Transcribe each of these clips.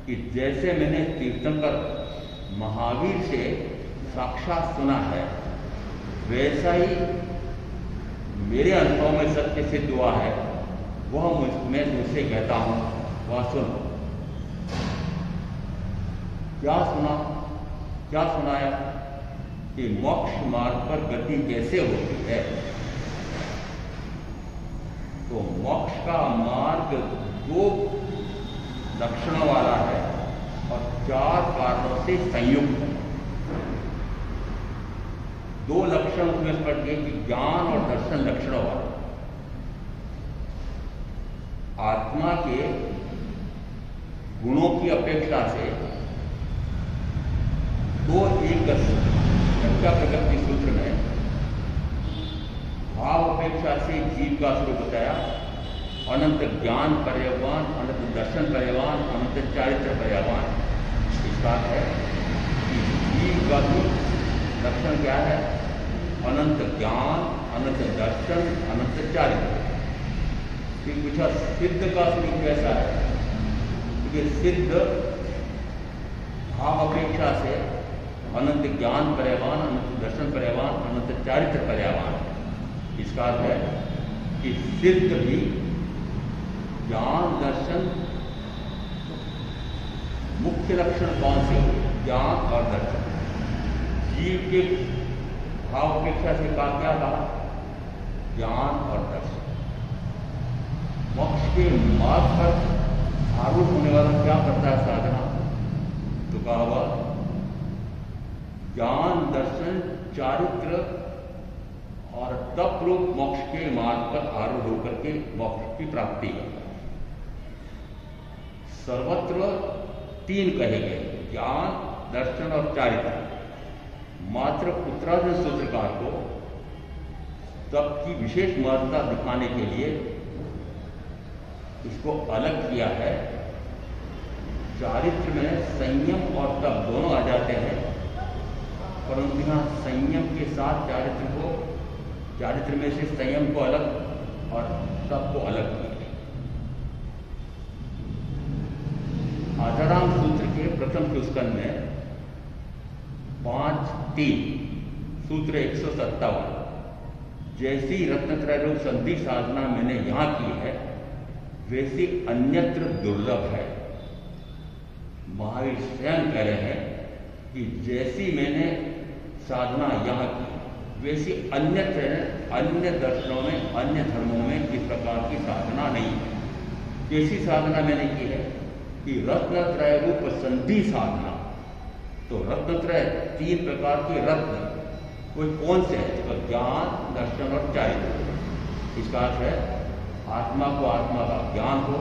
कि जैसे मैंने तीर्थंकर महावीर से साक्षात सुना है, वैसा ही मेरे अनुभव में सत्य सिद्ध हुआ है, वह मैं तुझसे कहता हूं, वह सुनो। क्या सुनाया कि मोक्ष मार्ग पर गति कैसे होती है। तो मोक्ष का मार्ग 2 लक्षणों वाला है और 4 कारणों से संयुक्त है। 2 लक्षण उसमें स्पष्ट किए कि ज्ञान और दर्शन लक्षणों वाला। आत्मा के गुणों की अपेक्षा से 2 एक चर्चा प्रगति सूत्र में भाव अपेक्षा से जीव का स्वरूप बताया, अनंत ज्ञान पर्यवान, अनंत दर्शन पर्यवान, अनंत चारित्र पर्यवान। इसका है कि जीव का लक्षण क्या है? अनंत ज्ञान, अनंत दर्शन, अनंत चारित्र। फिर पूछा सिद्ध का स्वरूप कैसा है? क्योंकि सिद्ध भाव अपेक्षा से अनंत ज्ञान पर्यवान, अनंत दर्शन पर्यवान, अनंत चारित्र पर्यवान। इसका अर्थ है कि सिद्ध भी ज्ञान दर्शन मुख्य लक्षण कौन से हुए? ज्ञान और दर्शन। जीव के भाव अपेक्षा से क्या कहा? ज्ञान और दर्शन। मोक्ष के मार्ग पर आरूढ़ होने वाला क्या करता है? साधना। तो कहा हुआ ज्ञान दर्शन चारित्र और तप रूप मोक्ष के मार्ग पर आरूढ़ होकर के मोक्ष की प्राप्ति करता है। सर्वत्र 3 कहे गए, ज्ञान दर्शन और चारित्र। मात्र उत्तरार्जुन सूत्रकार को तप की विशेष महत्ता दिखाने के लिए इसको अलग किया है। चारित्र में संयम और तप दोनों आ जाते हैं, परंतु यहाँ संयम के साथ चारित्र में से संयम को अलग और तप को अलग किया। आधाराम सूत्र के प्रथम पुस्तक में 5.3 सूत्र 157, जैसी रत्नत्रय रूप संधि साधना मैंने यहाँ की है, वैसी अन्यत्र दुर्लभ है। महावीर स्वयं कह रहे हैं कि जैसी मैंने साधना यहाँ की, वैसी अन्य दर्शनों में, अन्य धर्मों में इस प्रकार की साधना नहीं है। कैसी साधना मैंने की है कि रत्नत्रय रूप संधि साधना। तो रत्नत्रय 3 प्रकार के रत्न, कोई कौन से है? तो ज्ञान दर्शन और चारित्र। इसका अर्थ है आत्मा को आत्मा का ज्ञान हो,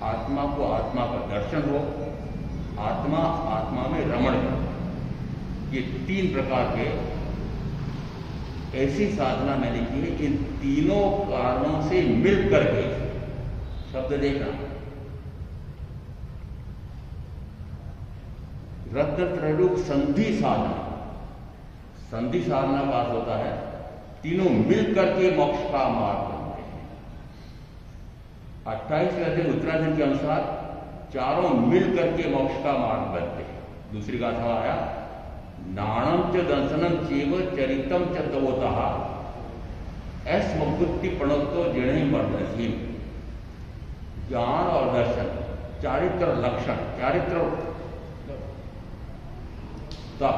आत्मा को आत्मा का दर्शन हो, आत्मा में रमण हो। ये 3 प्रकार के ऐसी साधना मैंने की है। इन तीनों कारणों से मिलकर के, शब्द देखना, रत्नत्रयरूप संधि साधना का अर्थ होता है तीनों मिलकर के मोक्ष का मार्ग बनते हैं। 28वें अध्याय उत्तराखंड के अनुसार चारों मिलकर के मोक्ष का मार्ग बनते हैं। दूसरी गाथा आया, नाणम च दर्शनम चेव चरितम च तवोतः ऐस्मबुद्धि प्रणोतो जिणे वर्धसी। ज्ञान और दर्शन, चारित्र लक्षण, चारित्र तप,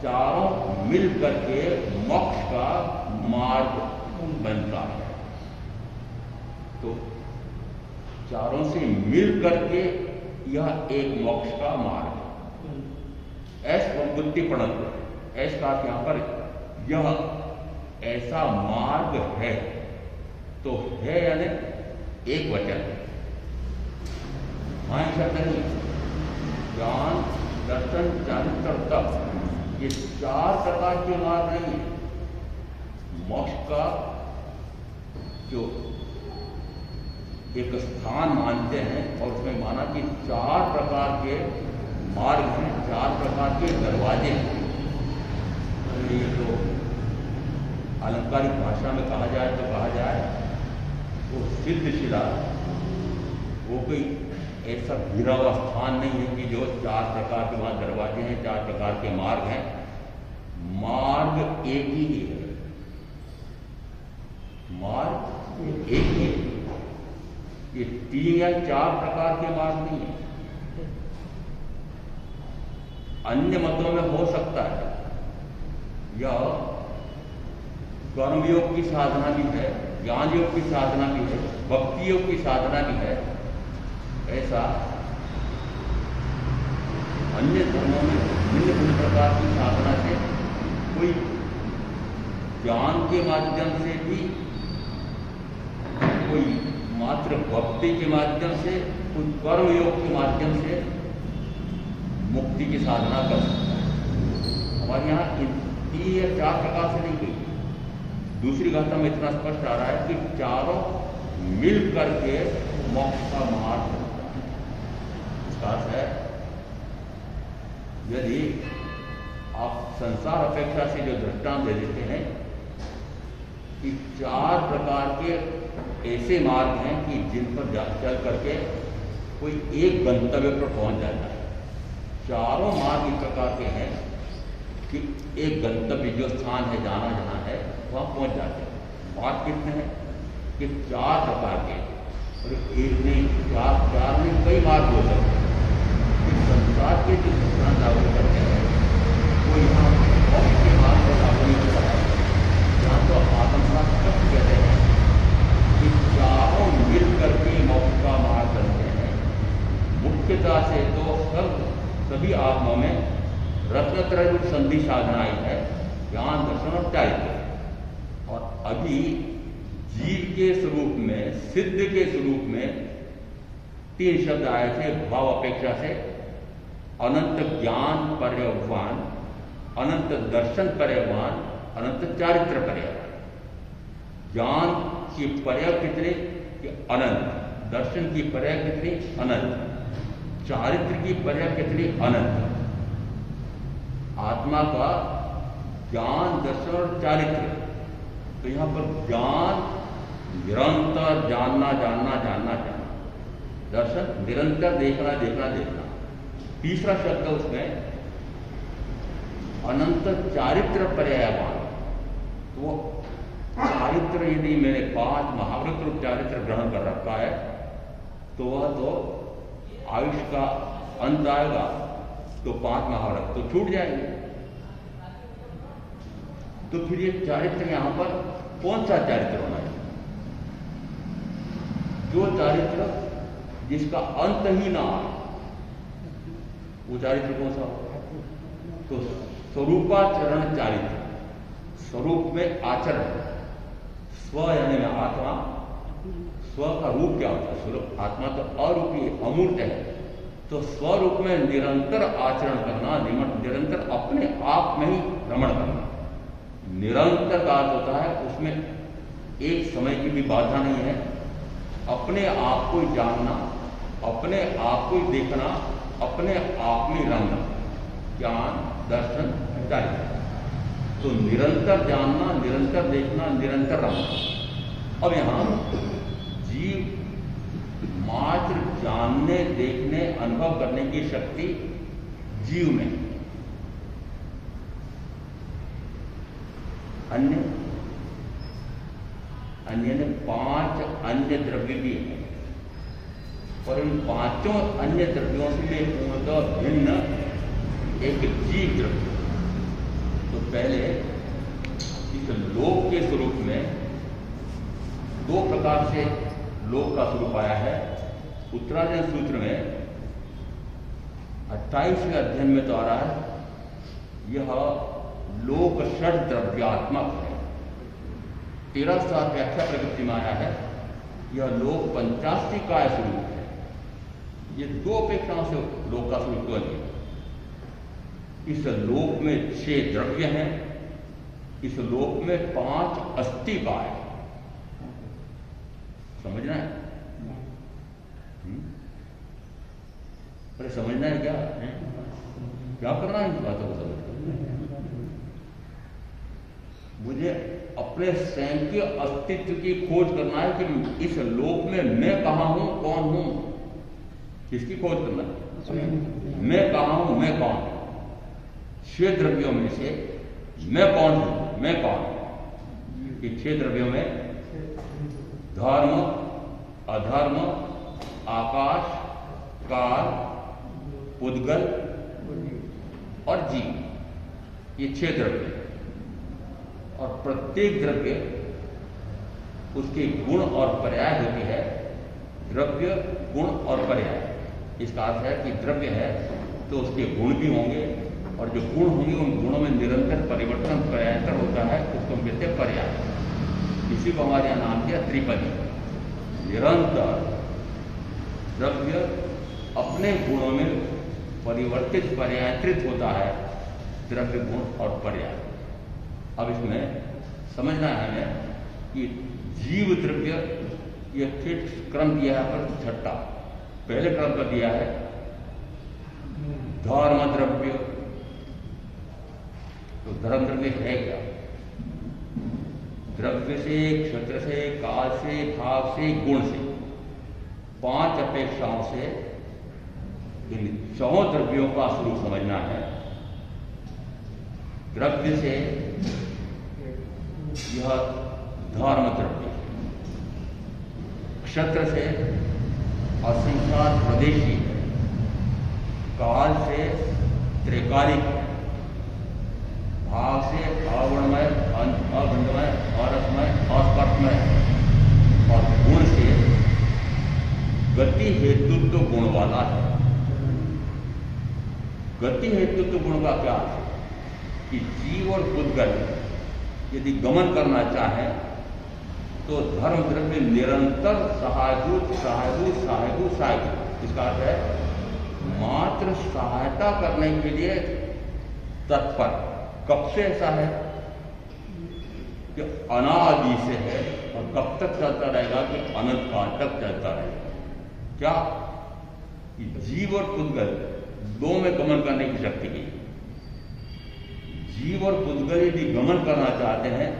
चारों मिल करके मोक्ष का मार्ग बनता है। तो चारों से मिल करके यह एक मोक्ष का मार्ग है। ऐसा बुद्धि प्रणत, ऐसा का यहां पर यह ऐसा मार्ग है। तो है यानी एक वचन, शब्द नहीं। ज्ञान दर्शन चारित्र तप, ये 4 प्रकार के मार्ग नहीं है। मोक्ष का जो एक स्थान मानते हैं और उसमें माना कि 4 प्रकार के मार्ग हैं, 4 प्रकार के दरवाजे हैं। ये तो अलंकारिक भाषा में कहा जाए तो कहा जाए वो सिद्ध शिला, वो कोई ऐसा घिरा हुआ स्थान नहीं है कि जो 4 प्रकार के वहाँ दरवाजे हैं, 4 प्रकार के मार्ग हैं। मार्ग एक ही है, मार्ग एक ही है। ये 3 या 4 प्रकार के मार्ग नहीं है। अन्य मतों में हो सकता है या कर्मयोग की साधना भी है, ज्ञान योग की साधना भी है, भक्ति योग की साधना भी है। ऐसा अन्य धर्मों में भिन्न भिन्न प्रकार की साधना से कोई ज्ञान के माध्यम से भी, कोई मात्र भक्ति के माध्यम से, कोई कर्म योग के माध्यम से मुक्ति की साधना कर सकता है। हमारे यहाँ 3 या 4 प्रकार से नहीं गई। दूसरी गाथा में इतना स्पष्ट आ रहा है कि चारों मिल करके मोक्ष का मार्ग इसका अर्थ है, यदि आप संसार अपेक्षा से जो दृष्टांत दे देते हैं कि 4 प्रकार के ऐसे मार्ग हैं कि जिन पर चल करके कोई एक गंतव्य पर पहुंच जाता है। चारों मार्ग इस प्रकार के हैं कि एक गंतव्य जो स्थान है, जाना जहाँ है, वहाँ पहुँच जाते हैं। मार्ग कितने हैं कि 4 प्रकार के, और एक नहीं, 4 नहीं, कई मार्ग हो सकते हैं। इस संसार के जो सिद्धांत लागू करते हैं वो यहाँ मोक्ष के मार्ग पर लागू नहीं होता है। यहाँ तो आत्मशास्त्र स्पष्ट कहते हैं कि चारों मिल करके मोक्ष का मार्ग बनते हैं। मुख्यतः से तो सभी आत्माओं में रत्नत्रय रूप संधि साधना आई है, ज्ञान, दर्शन और चारित्र्य। और अभी जीव के स्वरूप में, सिद्ध के स्वरूप में 3 शब्द आए थे भाव अपेक्षा से। अनंत ज्ञान पर्यवान, अनंत दर्शन पर्यवान, अनंत चारित्र पर्यवान। ज्ञान की पर्याय कितने कि अनंत, दर्शन की पर्याय कितनी अनंत, चारित्र की पर्याय कितनी अनंत। आत्मा का ज्ञान, दर्शन और चारित्र, तो यहां पर ज्ञान निरंतर जानना जानना जानना जानना, दर्शन निरंतर देखना देखना देखना। तीसरा शब्द उसमें अनंत चारित्र पर्यायवान। तो चारित्र यदि मैंने 5 महाव्रत रूप चारित्र ग्रहण कर रखा है तो वह तो आयुष का अंत आएगा तो 5 महाव्रत तो छूट जाएंगे। तो फिर ये चारित्र यहां पर कौन सा चारित्र होना है? जो चारित्र जिसका अंत ही ना आए, वो चारित्र कौन सा हो? तो स्वरूपाचरण चारित्र, स्वरूप में आचरण। स्व यानी में आत्मा, स्व का रूप क्या होता है? स्वरूप आत्मा तो अरूपी अमूर्त है, तो स्वरूप में निरंतर आचरण करना, निरंतर अपने आप में ही भ्रमण करना। निरंतर का अर्थ होता है उसमें एक समय की भी बाधा नहीं है। अपने आप को ही जानना, अपने आप को ही देखना, अपने आप में रंगना, ज्ञान, दर्शन, चारित्र। तो निरंतर जानना, निरंतर देखना, निरंतर रंगना। अब यहां जीव मात्र जानने, देखने, अनुभव करने की शक्ति जीव में, अन्य ने 5 अन्य द्रव्य भी हैं, और इन 5 अन्य द्रव्यों से पूर्णतः भिन्न एक जीव द्रव्य। तो पहले इस लोक के स्वरूप में 2 प्रकार से लोक का स्वरूप आया है। उत्तरायण सूत्र में 28वें अध्ययन में तो आ रहा है, यह लोक षड द्रव्यात्मक है। 13 व्याख्या प्रकृति में आया है, यह लोक 85 का स्वरूप है। ये 2 अपेक्षाओं से लोक का स्वरूप बने। इस लोक में 6 द्रव्य हैं, इस लोक में 5 अस्थि का है। समझना है? अरे समझना है क्या? क्या करना है इन बातों को समझ? मुझे अपने स्वयं के अस्तित्व की खोज करना है कि इस लोक में मैं कहाँ हूं, कौन हूं। किसकी खोज करना है? मैं कहाँ हूं, मैं कौन हूं? 6 द्रव्यों में से मैं कौन हूं, मैं कौन हूं? ये 6 द्रव्यों में धर्म, अधर्म, आकाश, काल, उद्गल और जीव, ये 6 द्रव्य। और प्रत्येक द्रव्य उसके गुण और पर्याय होती है। द्रव्य, गुण और पर्याय, इसका अर्थ है कि द्रव्य है तो उसके गुण भी होंगे, और जो गुण होंगे उन गुणों में निरंतर परिवर्तन पर्यायतर होता है, उसको हम कहते हैं पर्याय। इसी को हमारे यहाँ नाम दिया त्रिपदी। निरंतर द्रव्य अपने गुणों में परिवर्तित पर्यायकृत होता है, द्रव्य, गुण और पर्याय। अब इसमें समझना है हमें कि जीव द्रव्य, यह फिर क्रम दिया है पर छठा, पहले क्रम पर दिया है धर्म द्रव्य। तो धर्म द्रव्य है क्या? द्रव्य से, क्षेत्र से, काल से, भाव से, गुण से, 5 अपेक्षाओं से इन 4 द्रव्यों का स्वरूप समझना है। द्रव्य से यह धर्म द्रव्य, क्षेत्र से असंख्यात प्रदेशी है, काल से त्रिकालिक है, भाव से अवर्णमय, अगंधमय, अरसमय, अस्पर्शमय, और गुण से गति हेतुत्व गुण वाला है। गति हेतुत्व गुण का क्या है कि जीव और उद्गल यदि गमन करना चाहे तो धर्म द्रव्य निरंतर सहायभूत सहायभूत सहायभूत सहायभूत, इसका अर्थ है मात्र सहायता करने के लिए तत्पर। कब से ऐसा है कि अनादि से है, और कब तक चलता रहेगा कि अनंत काल तक चलता रहेगा। क्या कि जीव और पुद्गल दो में गमन करने की शक्ति की। जीव और पुद्गल यदि गमन करना चाहते हैं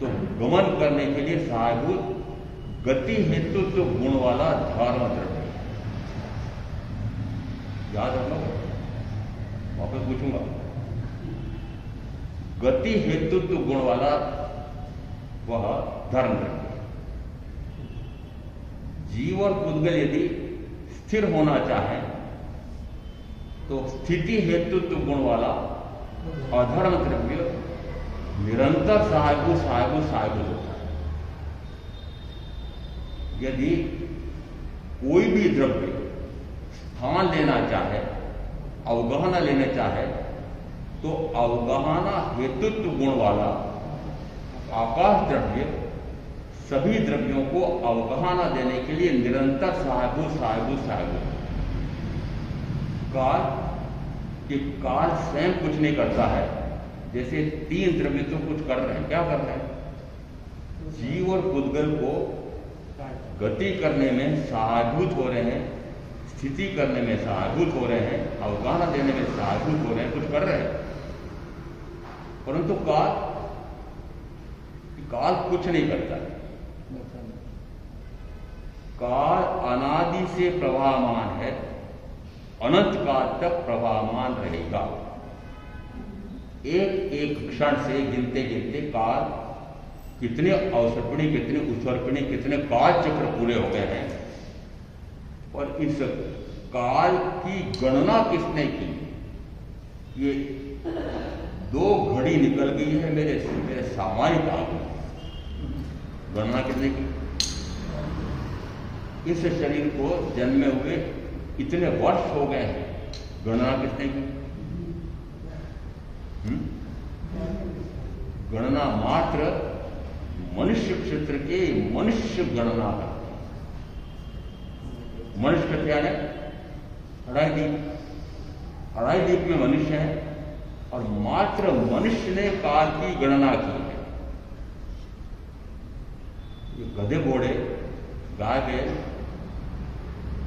तो गमन करने के लिए सहायभूत गति हेतु तो गुण वाला धर्म द्रव्य, याद रखो, वापस पूछूंगा। गति हेतु तो गुण वाला वह धर्म द्रव्य। जीव और पुद्गल यदि स्थिर होना चाहे तो स्थिति हेतु तो गुण वाला अधर्म द्रव्य निरंतर सहायभूत सहायभूत सहायभूत होता है। यदि कोई भी द्रव्य स्थान लेना चाहे, अवगाहना लेना चाहे, तो अवगाहना हेतुत्व गुण वाला आकाश द्रव्य सभी द्रव्यों को अवगाहना देने के लिए निरंतर सहायभूत सहायभूत सहायभूत। काल कि काल स्वयं कुछ नहीं करता है, जैसे 3 द्रव्य तो कुछ कर रहे हैं। क्या कर रहे हैं? जीव और पुद्गल को गति करने में सहायभूत हो रहे हैं, स्थिति करने में सहायभूत हो रहे हैं, अवगाहना देने में सहायभूत हो रहे हैं, कुछ कर रहे हैं। परंतु काल कुछ नहीं करता है। काल अनादि से प्रवाहमान है, अनंत काल तक प्रवाहमान रहेगा। एक एक क्षण से गिनते गिनते काल कितने अवसर्पिणी, कितने उत्सर्पिणी, कितने काल चक्र पूरे हो गए हैं, और इस काल की गणना किसने की? ये 2 घड़ी निकल गई है मेरे सामान्य काल में। गणना किसने की? इस शरीर को जन्मे हुए इतने वर्ष हो गए हैं, गणना किसने की? गणना मात्र मनुष्य क्षेत्र के मनुष्य गणना करते हैं। मनुष्य क्षेत्र क्या है? 2.5 द्वीप में मनुष्य है, और मात्र मनुष्य ने काल की गणना की है। ये गधे घोड़े गाय बैल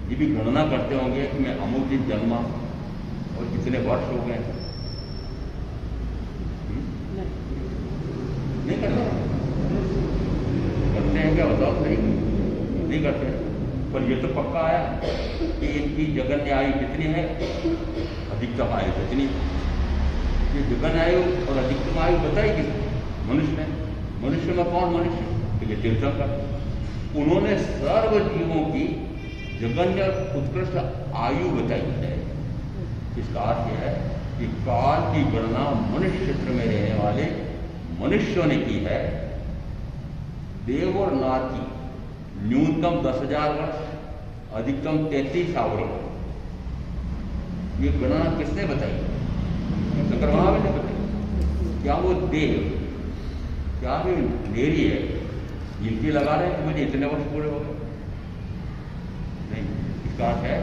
ये भी गणना करते होंगे कि मैं अमुक दिन जन्मा और कितने वर्ष हो गए। नहीं करते हैं क्या? बताओ। नहीं करते हैं। पर ये तो पक्का है कि इनकी जगन्य आयु कितनी है, अधिकतम आयु कितनी। ये जगन्य आयु और अधिकतम आयु बताई किसने? मनुष्य ने। मनुष्य में कौन मनुष्य? तो ये तीर्थंकर। उन्होंने सर्व जीवों की जगन्य उत्कृष्ट आयु बताई है। इसका अर्थ यह है कि काल की गणना मनुष्य क्षेत्र में रहने वाले मनुष्यों ने की है। देव और नार की न्यूनतम 10,000 वर्ष, अधिकतम 33,000 वर्ष। ये गणना किसने बताई? शंकर महावीर ने बताई। क्या वो देव, क्या वे नेरी है, गिनती लगा रहे हैं कि मुझे इतने वर्ष पूरे हो गए? नहीं। इसका अर्थ है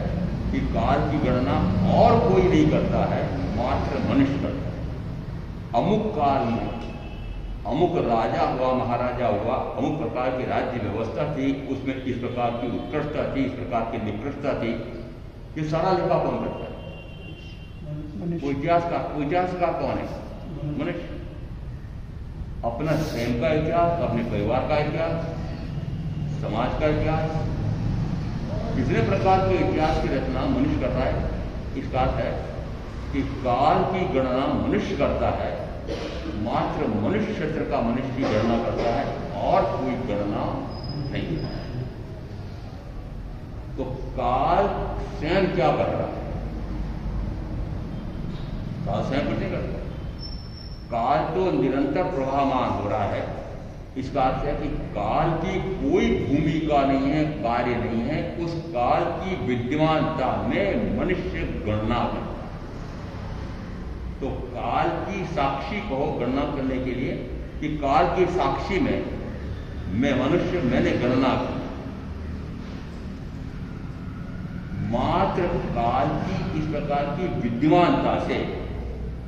कि काल की गणना और कोई नहीं करता है, मात्र मनुष्य करता है। अमुक काल में अमुक राजा हुआ, महाराजा हुआ, अमुक प्रकार की राज्य व्यवस्था थी, उसमें इस प्रकार की उत्कृष्टता थी, इस प्रकार की निकृष्टता थी। ये सारा लिखा कौन करता है? इतिहासकार कौन है? मनुष्य। अपना स्वयं का इतिहास, अपने परिवार का इतिहास, समाज का इतिहास, कितने प्रकार के इतिहास की रचना मनुष्य कर रहा है। इसका अर्थ है कि काल की गणना मनुष्य करता है, मात्र मनुष्य क्षेत्र का मनुष्य की गणना करता है और कोई गणना नहीं है। तो काल स्वयं क्या कर रहा है? काल स्वयं कुछ नहीं करता। काल तो निरंतर प्रवाहमान हो रहा है। इसका अर्थ है कि काल की कोई भूमिका नहीं है, कार्य नहीं है। उस काल की विद्यमानता में मनुष्य गणना करता है। तो काल की साक्षी को गणना करने के लिए कि काल की साक्षी में मैं मनुष्य, मैंने गणना की। मात्र काल की इस प्रकार की विद्यमानता से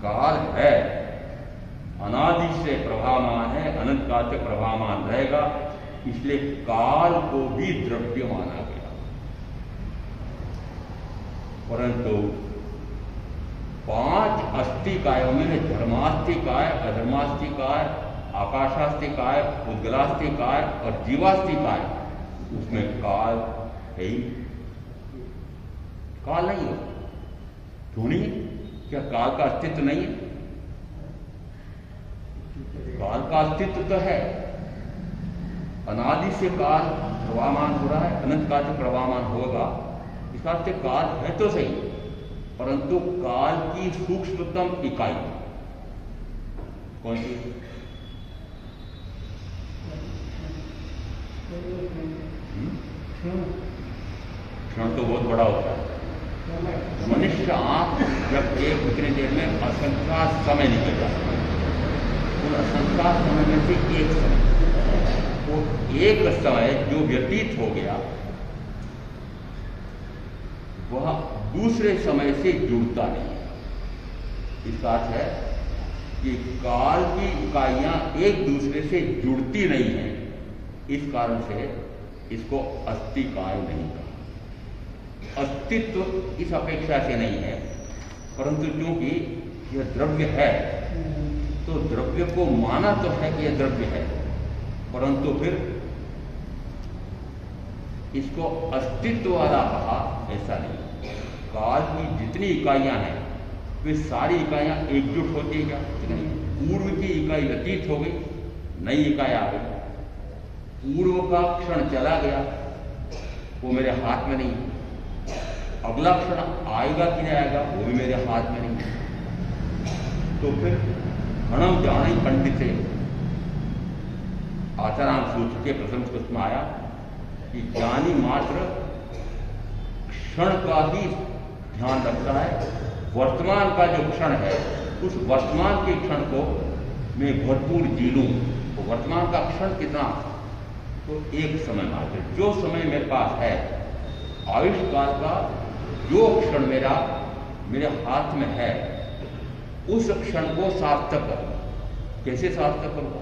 काल है, अनादि से प्रभावमान है, अनंत काल से प्रभावमान रहेगा। इसलिए काल को भी द्रव्य माना गया। परंतु 5 अस्थिकायों में धर्मास्थिकाय, अधर्मास्थिकाय, आकाशास्थिकाय, उद्गलास्थिकाय और जीवास्थिकाय, उसमें काल है ही। काल नहीं हो, क्यों नहीं? क्या काल का अस्तित्व नहीं है? काल का अस्तित्व तो है। अनादि से काल प्रवाहमान हो रहा है, अनंत काल से प्रवाहमान होगा। इसका अर्थ काल है तो सही, परंतु काल की सूक्ष्मतम इकाई कौन सी? क्षण तो बहुत बड़ा होता है। मनुष्य आंख जब एक उतनी देर में असंख्या समय निकल जाता है, उन असंख्या समय में से एक समय, वो एक समय जो व्यतीत हो गया वह दूसरे समय से जुड़ता नहीं है। इसका अर्थ है कि काल की इकाइयां एक दूसरे से जुड़ती नहीं है। इस कारण से इसको अस्थिकाय नहीं कहा। अस्तित्व इस अपेक्षा से नहीं है, परंतु क्योंकि यह द्रव्य है तो द्रव्य को माना तो है कि यह द्रव्य है, परंतु फिर इसको अस्तित्व वाला कहा, ऐसा नहीं। काल की जितनी इकाइयां हैं वे सारी इकाइयां एकजुट होती है क्या? नहीं। पूर्व की इकाई व्यतीत हो गई, नई इकाई आ गई। पूर्व का क्षण चला गया, वो मेरे हाथ में नहीं। अगला क्षण आएगा कि नहीं आएगा वो भी मेरे हाथ में नहीं। तो फिर घणम जाने पंडित से आचाराम सूत्र के प्रथम सूत्र में आया कि ज्ञानी मात्र क्षण का ही ध्यान रखता है। वर्तमान का जो क्षण है उस वर्तमान के क्षण को मैं भरपूर जी लूं। तो वर्तमान का क्षण कितना? तो एक समय मात्र, जो समय मेरे पास है, आयुष्काल का जो क्षण मेरे हाथ में है, उस क्षण को सार्थक करूं। कैसे सार्थक करूंगा?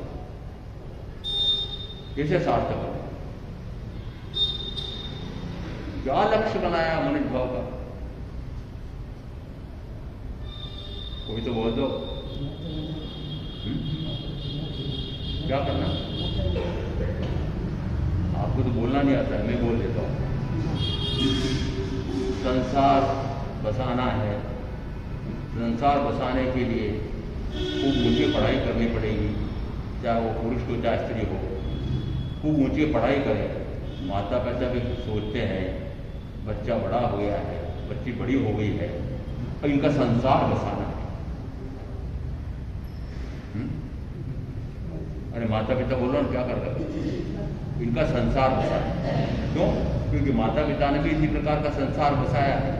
कैसे सार्थक करूंगा? क्या लक्ष्य बनाया मनुष्य भाव का? कोई तो बोल दो। क्या करना? आपको तो बोलना नहीं आता है, मैं बोल देता हूं। संसार बसाना है, संसार बसाने के लिए खूब ऊंची पढ़ाई करनी पड़ेगी, चाहे वो पुरुष हो चाहे स्त्री हो, खूब ऊंची पढ़ाई करें। माता पिता भी सोचते हैं बच्चा बड़ा हो गया है, बच्ची बड़ी हो गई है, और इनका संसार बसाना है। अरे माता पिता बोलो ना, क्या कर रहे, इनका संसार बसाना। क्यों? क्योंकि माता पिता ने भी इसी प्रकार का संसार बसाया है,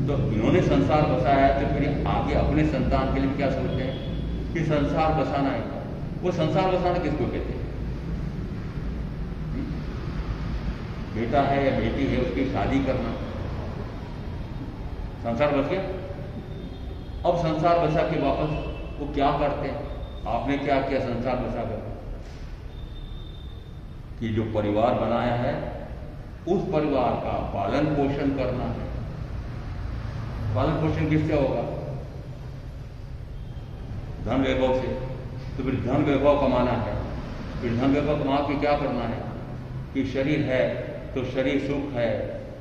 तो इन्होंने संसार बसाया है, तो फिर आगे अपने संतान के लिए क्या सोचते हैं कि संसार बसाना है। वो संसार बसाना किसको कहते हैं? बेटा है या बेटी है, उसकी शादी करना, संसार बस गया। अब संसार बसा के वापस वो क्या करते हैं? आपने क्या किया संसार बसा कर? कि जो परिवार बनाया है उस परिवार का पालन पोषण करना है। पालन पोषण किससे होगा? धन वैभव से। तो फिर धन वैभव कमाना है, फिर धन वैभव कमा के क्या करना है कि शरीर है तो शरीर सुख है,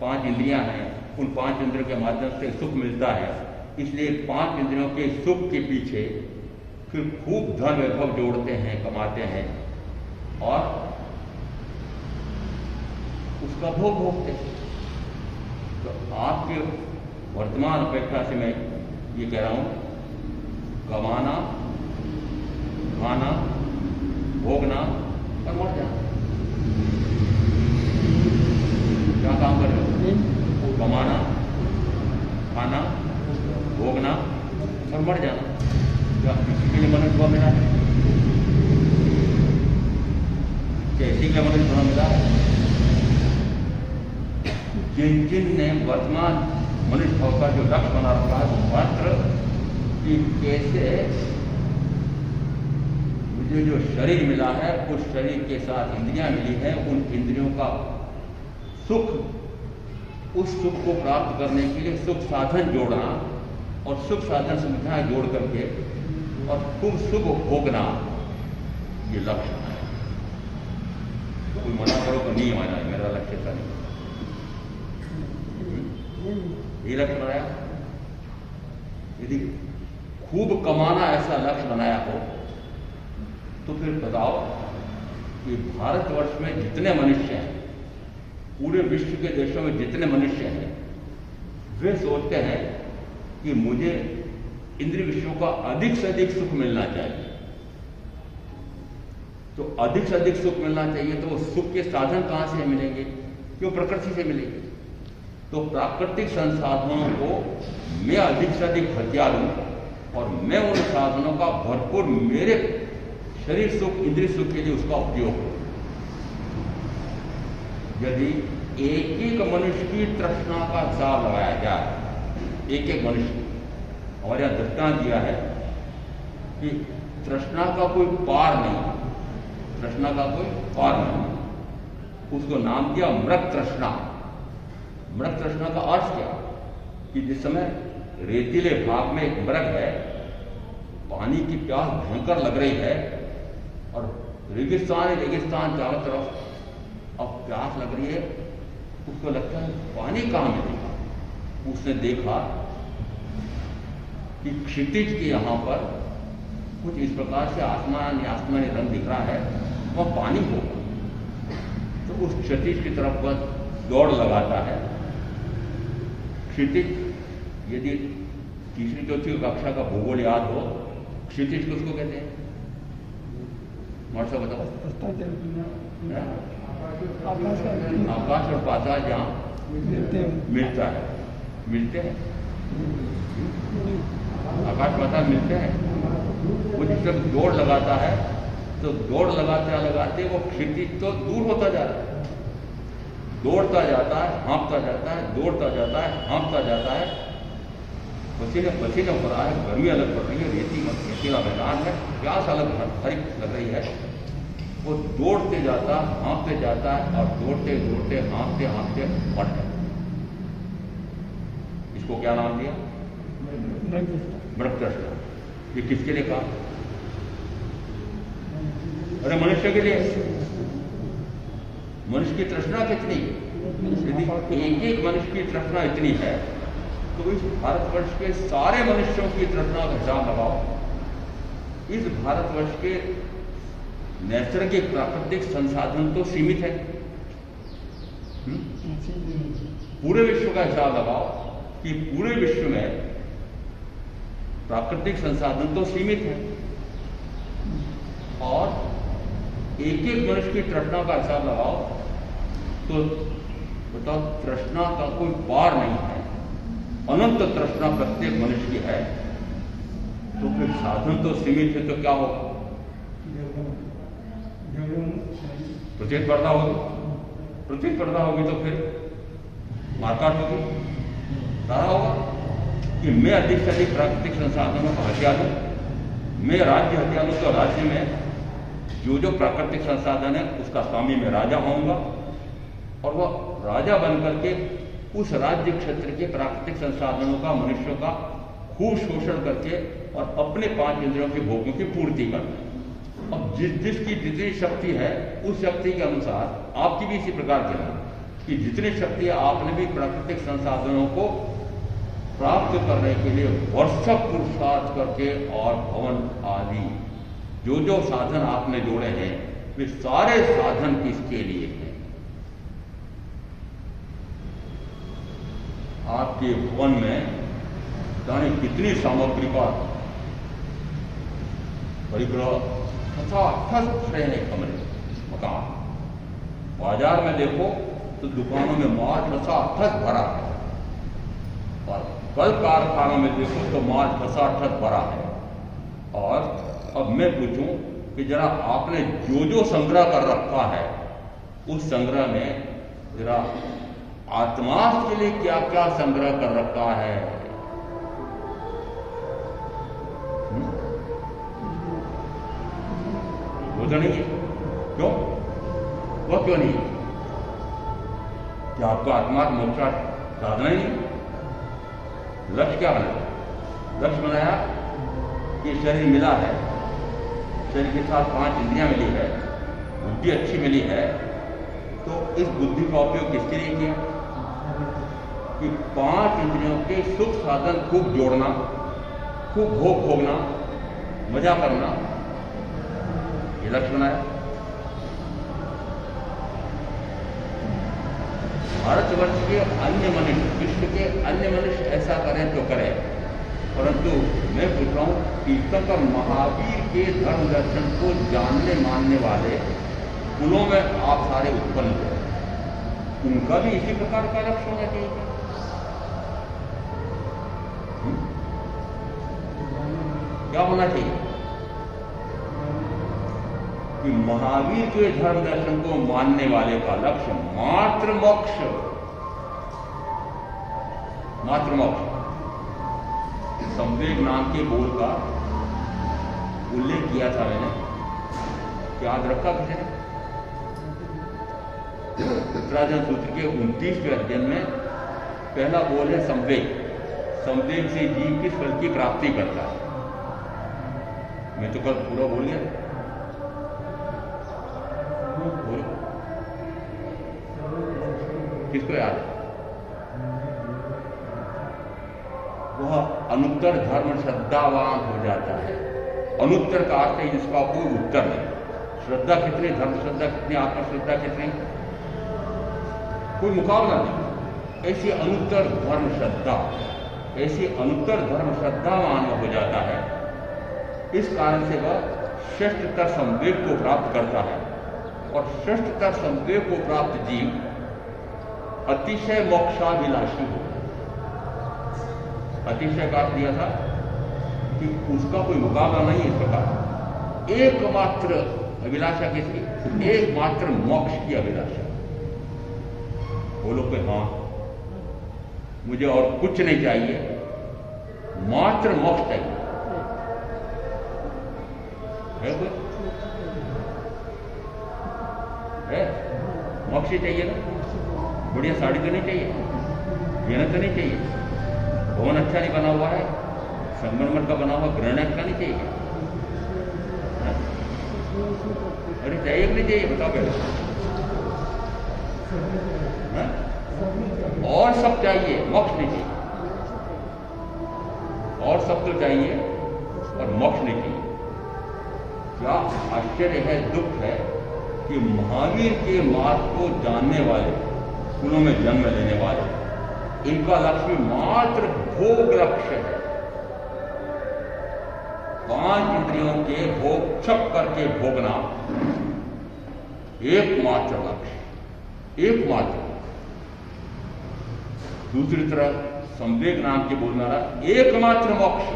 5 इंद्रियां हैं, उन 5 इंद्रियों के माध्यम से सुख मिलता है। इसलिए 5 इंद्रियों के सुख के पीछे फिर खूब धन वैभव जोड़ते हैं, कमाते हैं और उसका भोग भोगते हैं। तो आपके वर्तमान अपेक्षा से मैं ये कह रहा हूं, कमाना, खाना, भोगना और मर जाना। क्या काम कर रहे हो? कमाना, खाना, भोगना और मर जाना। क्या किसी के लिए मनुष्य धर्म मिला है? क्या इसी के लिए मनुष्य धर्म मिला है? जिन जिन ने वर्तमान मनुष्य भाव का जो लक्ष्य बना रखा है वो मात्र कि कैसे मुझे जो शरीर मिला है उस शरीर के साथ इंद्रियां मिली है, उन इंद्रियों का सुख, उस सुख को प्राप्त करने के लिए सुख साधन जोड़ना और सुख साधन सुविधाएं जोड़ करके और खूब सुख भोगना, ये लक्ष्य है। कोई मना करो तो नहीं माना है, मेरा लक्ष्य था नहीं, ये लक्ष्य बनाया। यदि खूब कमाना ऐसा लक्ष्य बनाया हो तो फिर बताओ कि भारतवर्ष में जितने मनुष्य हैं, पूरे विश्व के देशों में जितने मनुष्य हैं, वे सोचते हैं कि मुझे इंद्रिय विषयों का अधिक से अधिक सुख मिलना चाहिए। तो अधिक से अधिक सुख मिलना चाहिए तो वो सुख के साधन कहां से मिलेंगे? क्यों? प्रकृति से मिलेंगे। तो प्राकृतिक संसाधनों को मैं अधिक से अधिक हथिया लूं और मैं उन साधनों का भरपूर मेरे शरीर सुख, इंद्रिय सुख के लिए उसका उपयोग करूं। यदि एक एक मनुष्य की तृष्णा का हिसाब लगाया जाए, एक एक मनुष्य, हमारे यहां दृष्टांत दिया है कि तृष्णा का कोई पार नहीं, तृष्णा का कोई पार नहीं, उसको नाम दिया मृग तृष्णा। मृग तृष्णा का अर्थ क्या? कि जिस समय रेतीले भाग में एक मृग है, पानी की प्यास भयंकर लग रही है और रेगिस्तान चारों तरफ, अब प्यास लग रही है, उसको लगता है पानी कहां मिलेगा। उसने देखा कि क्षितिज के यहां पर कुछ इस प्रकार से आसमानी रंग दिख रहा है, वह पानी होगा। तो उस क्षितिज की तरफ वह दौड़ लगाता है। क्षितिज, यदि तीसरी चौथी कक्षा का भूगोल याद हो, क्षितिज किसको कहते हैं? बताओ। आकाश और पाताल जहां मिलता है, मिलते हैं, आकाश पाताल मिलते हैं। वो जिस तरह दौड़ लगाता है तो दौड़ लगाते लगाते वो क्षितिज तो दूर होता जा रहा है, दौड़ता जाता है, हाँफता जाता है, दौड़ता जाता है, हाँफता जाता है, पसीने पसीने हो रहा है, गर्मी अलग पड़ रही है, रेतीला मैदान है, प्यास अलग हरी लग रही है। वो दौड़ते जाता, हाँफते जाता है और दौड़ते दौड़ते हाँफते हाँफते मर जाता। इसको क्या नाम दिया? मृग तृष्णा। ये किसके लिए कहा? अरे मनुष्य के लिए। मनुष्य की तृष्णा कितनी? यदि एक एक मनुष्य की तृष्णा इतनी है तो इस भारतवर्ष के सारे मनुष्यों की तृष्णा का हिसाब लगाओ। इस भारतवर्ष के नैसर्गिक प्राकृतिक संसाधन तो सीमित है। पूरे विश्व का हिसाब लगाओ कि पूरे विश्व में प्राकृतिक संसाधन तो सीमित है और एक एक मनुष्य की तृष्णा का हिसाब लगाओ तो बताओ, तृष्णा का कोई पार नहीं है, अनंत तृष्णा प्रत्येक मनुष्य की है। तो फिर साधन तो सीमित है तो क्या होगा? प्रतिस्पर्धा होगी, प्रतिस्पर्धा होगी तो फिर मारकाट होगी। कहा होगा कि मैं अधिक से अधिक प्राकृतिक संसाधनों को हथिया दूं, मैं राज्य हथिया दूं तो राज्य में जो जो प्राकृतिक संसाधन है उसका स्वामी मैं राजा होऊंगा और वह राजा बन करके उस राज्य क्षेत्र के प्राकृतिक संसाधनों का मनुष्यों का खूब शोषण करके और अपने 5 इंद्रियों के भोगों की पूर्ति करना। अब जिसकी जितनी शक्ति है उस शक्ति के अनुसार आपकी भी इसी प्रकार की है कि जितनी शक्ति है आपने भी प्राकृतिक संसाधनों को प्राप्त करने के लिए वर्षों पुरुषार्थ करके और भवन आदि जो जो साधन आपने जोड़े हैं वे सारे साधन किसके लिए हैं? आपके भवन में जाने कितनी सामग्री का परिग्रह तथा हैं कमरे मकान। बाजार में देखो तो दुकानों में माल ठसाठस भरा है और कल कारखानों में देखो तो माल ठसाठस भरा है। और अब मैं पूछूं कि जरा आपने जो जो संग्रह कर रखा है उस संग्रह में जरा आत्मा के लिए क्या क्या संग्रह कर रखा है? वो तो नहीं है। क्यों? वो क्यों नहीं है? क्या आपका आत्मा मोक्षा साधना ही नहीं? लक्ष्य क्या बनाया? लक्ष्य बनाया कि शरीर मिला है, शरीर के साथ 5 इंद्रियां मिली है, बुद्धि अच्छी मिली है, तो इस बुद्धि का उपयोग किसके लिए किया? कि 5 इंद्रियों के सुख साधन खूब जोड़ना, खूब भोग भोगना, मजा करना, ये लक्ष्य बनाया। भारतवर्ष के अन्य मनुष्य, विश्व के अन्य मनुष्य ऐसा करें तो करें, परंतु मैं पूछ रहा हूं तीर्थंकर महावीर के धर्म दर्शन को जानने मानने वाले कुलों में आप सारे उत्पन्न हुए, उनका भी इसी प्रकार का लक्ष्य होना चाहिए। क्या होना चाहिए कि महावीर के धर्म दर्शन को मानने वाले का लक्ष्य मात्र मोक्ष, मात्र मोक्ष। संवेग नाम के बोल का उल्लेख किया था मैंने, याद रखा किसी ने? उत्तरार्जुन सूत्र के 29वें अध्ययन में पहला बोल है संवेग। संवेग से जीव किस फल की प्राप्ति करता है? मैं तो कल पूरा बोल गया। किसको याद है? वह अनुत्तर धर्म श्रद्धावान हो जाता है। अनुत्तर का अर्थ है जिसका कोई उत्तर नहीं। श्रद्धा कितनी, धर्म श्रद्धा कितनी, आत्म श्रद्धा कितनी, कोई मुकाबला नहीं। ऐसी अनुत्तर धर्म श्रद्धा, ऐसी अनुत्तर धर्म श्रद्धावान हो जाता है। इस कारण से वह श्रेष्ठतर संवेग को प्राप्त करता है और श्रेष्ठतर संवेग को प्राप्त जीव अतिशय मोक्षाभिलाषी हो। अतिशय का अर्थ दिया था कि उसका कोई मुकाबला नहीं है। इस प्रकार एकमात्र अभिलाषा किसकी? एकमात्र मोक्ष की अभिलाषा। बोलो कि हाँ मुझे और कुछ नहीं चाहिए, मात्र मोक्ष चाहिए। है कोई? है? मोक्ष ही चाहिए ना? बढ़िया साड़ी तो नहीं चाहिए, मेहनत तो नहीं चाहिए, भवन अच्छा नहीं बना हुआ है, संगमरमर का बना हुआ ग्रेनाइट का नहीं चाहिए। अरे चाहिए कि नहीं चाहिए? बताओ पहले। है? और सब चाहिए, मोक्ष नहीं चाहिए। और सब तो चाहिए और मोक्ष नहीं चाहिए। क्या आश्चर्य है, दुख है कि महावीर के मार्ग को जानने वाले, कुलों में जन्म लेने वाले, इनका लक्ष्य मात्र भोग लक्ष्य है। 5 इंद्रियों के भोग छप करके भोगना एकमात्र लक्ष्य, एकमात्र। दूसरी तरफ संवेग नाम के बोलना एकमात्र मोक्ष,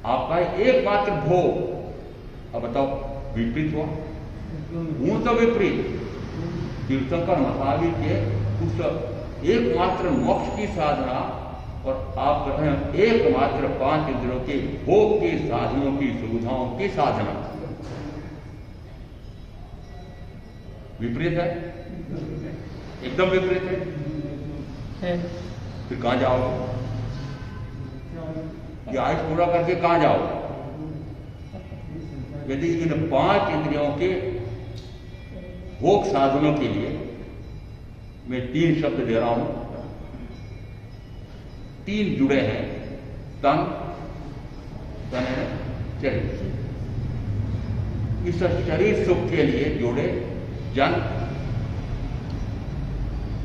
आपका एकमात्र भोग। अब बताओ, विपरीत हुआ? हूं तो विपरीत। तीर्थंकर महावीर के उस एकमात्र मोक्ष की साधना और आप कर रहे हैं एकमात्र 5 इंद्रियों के भोग के साधनों की, सुविधाओं की साधना। विपरीत है, एकदम विपरीत है। फिर कहां जाओगे? ये आयुष पूरा करके कहां जाओगे? यदि इन 5 इंद्रियों के भोग साधनों के लिए मैं 3 शब्द दे रहा हूं, 3 जुड़े हैं, तन, तन है शरीर। इस शरीर सुख के लिए जोड़े जन,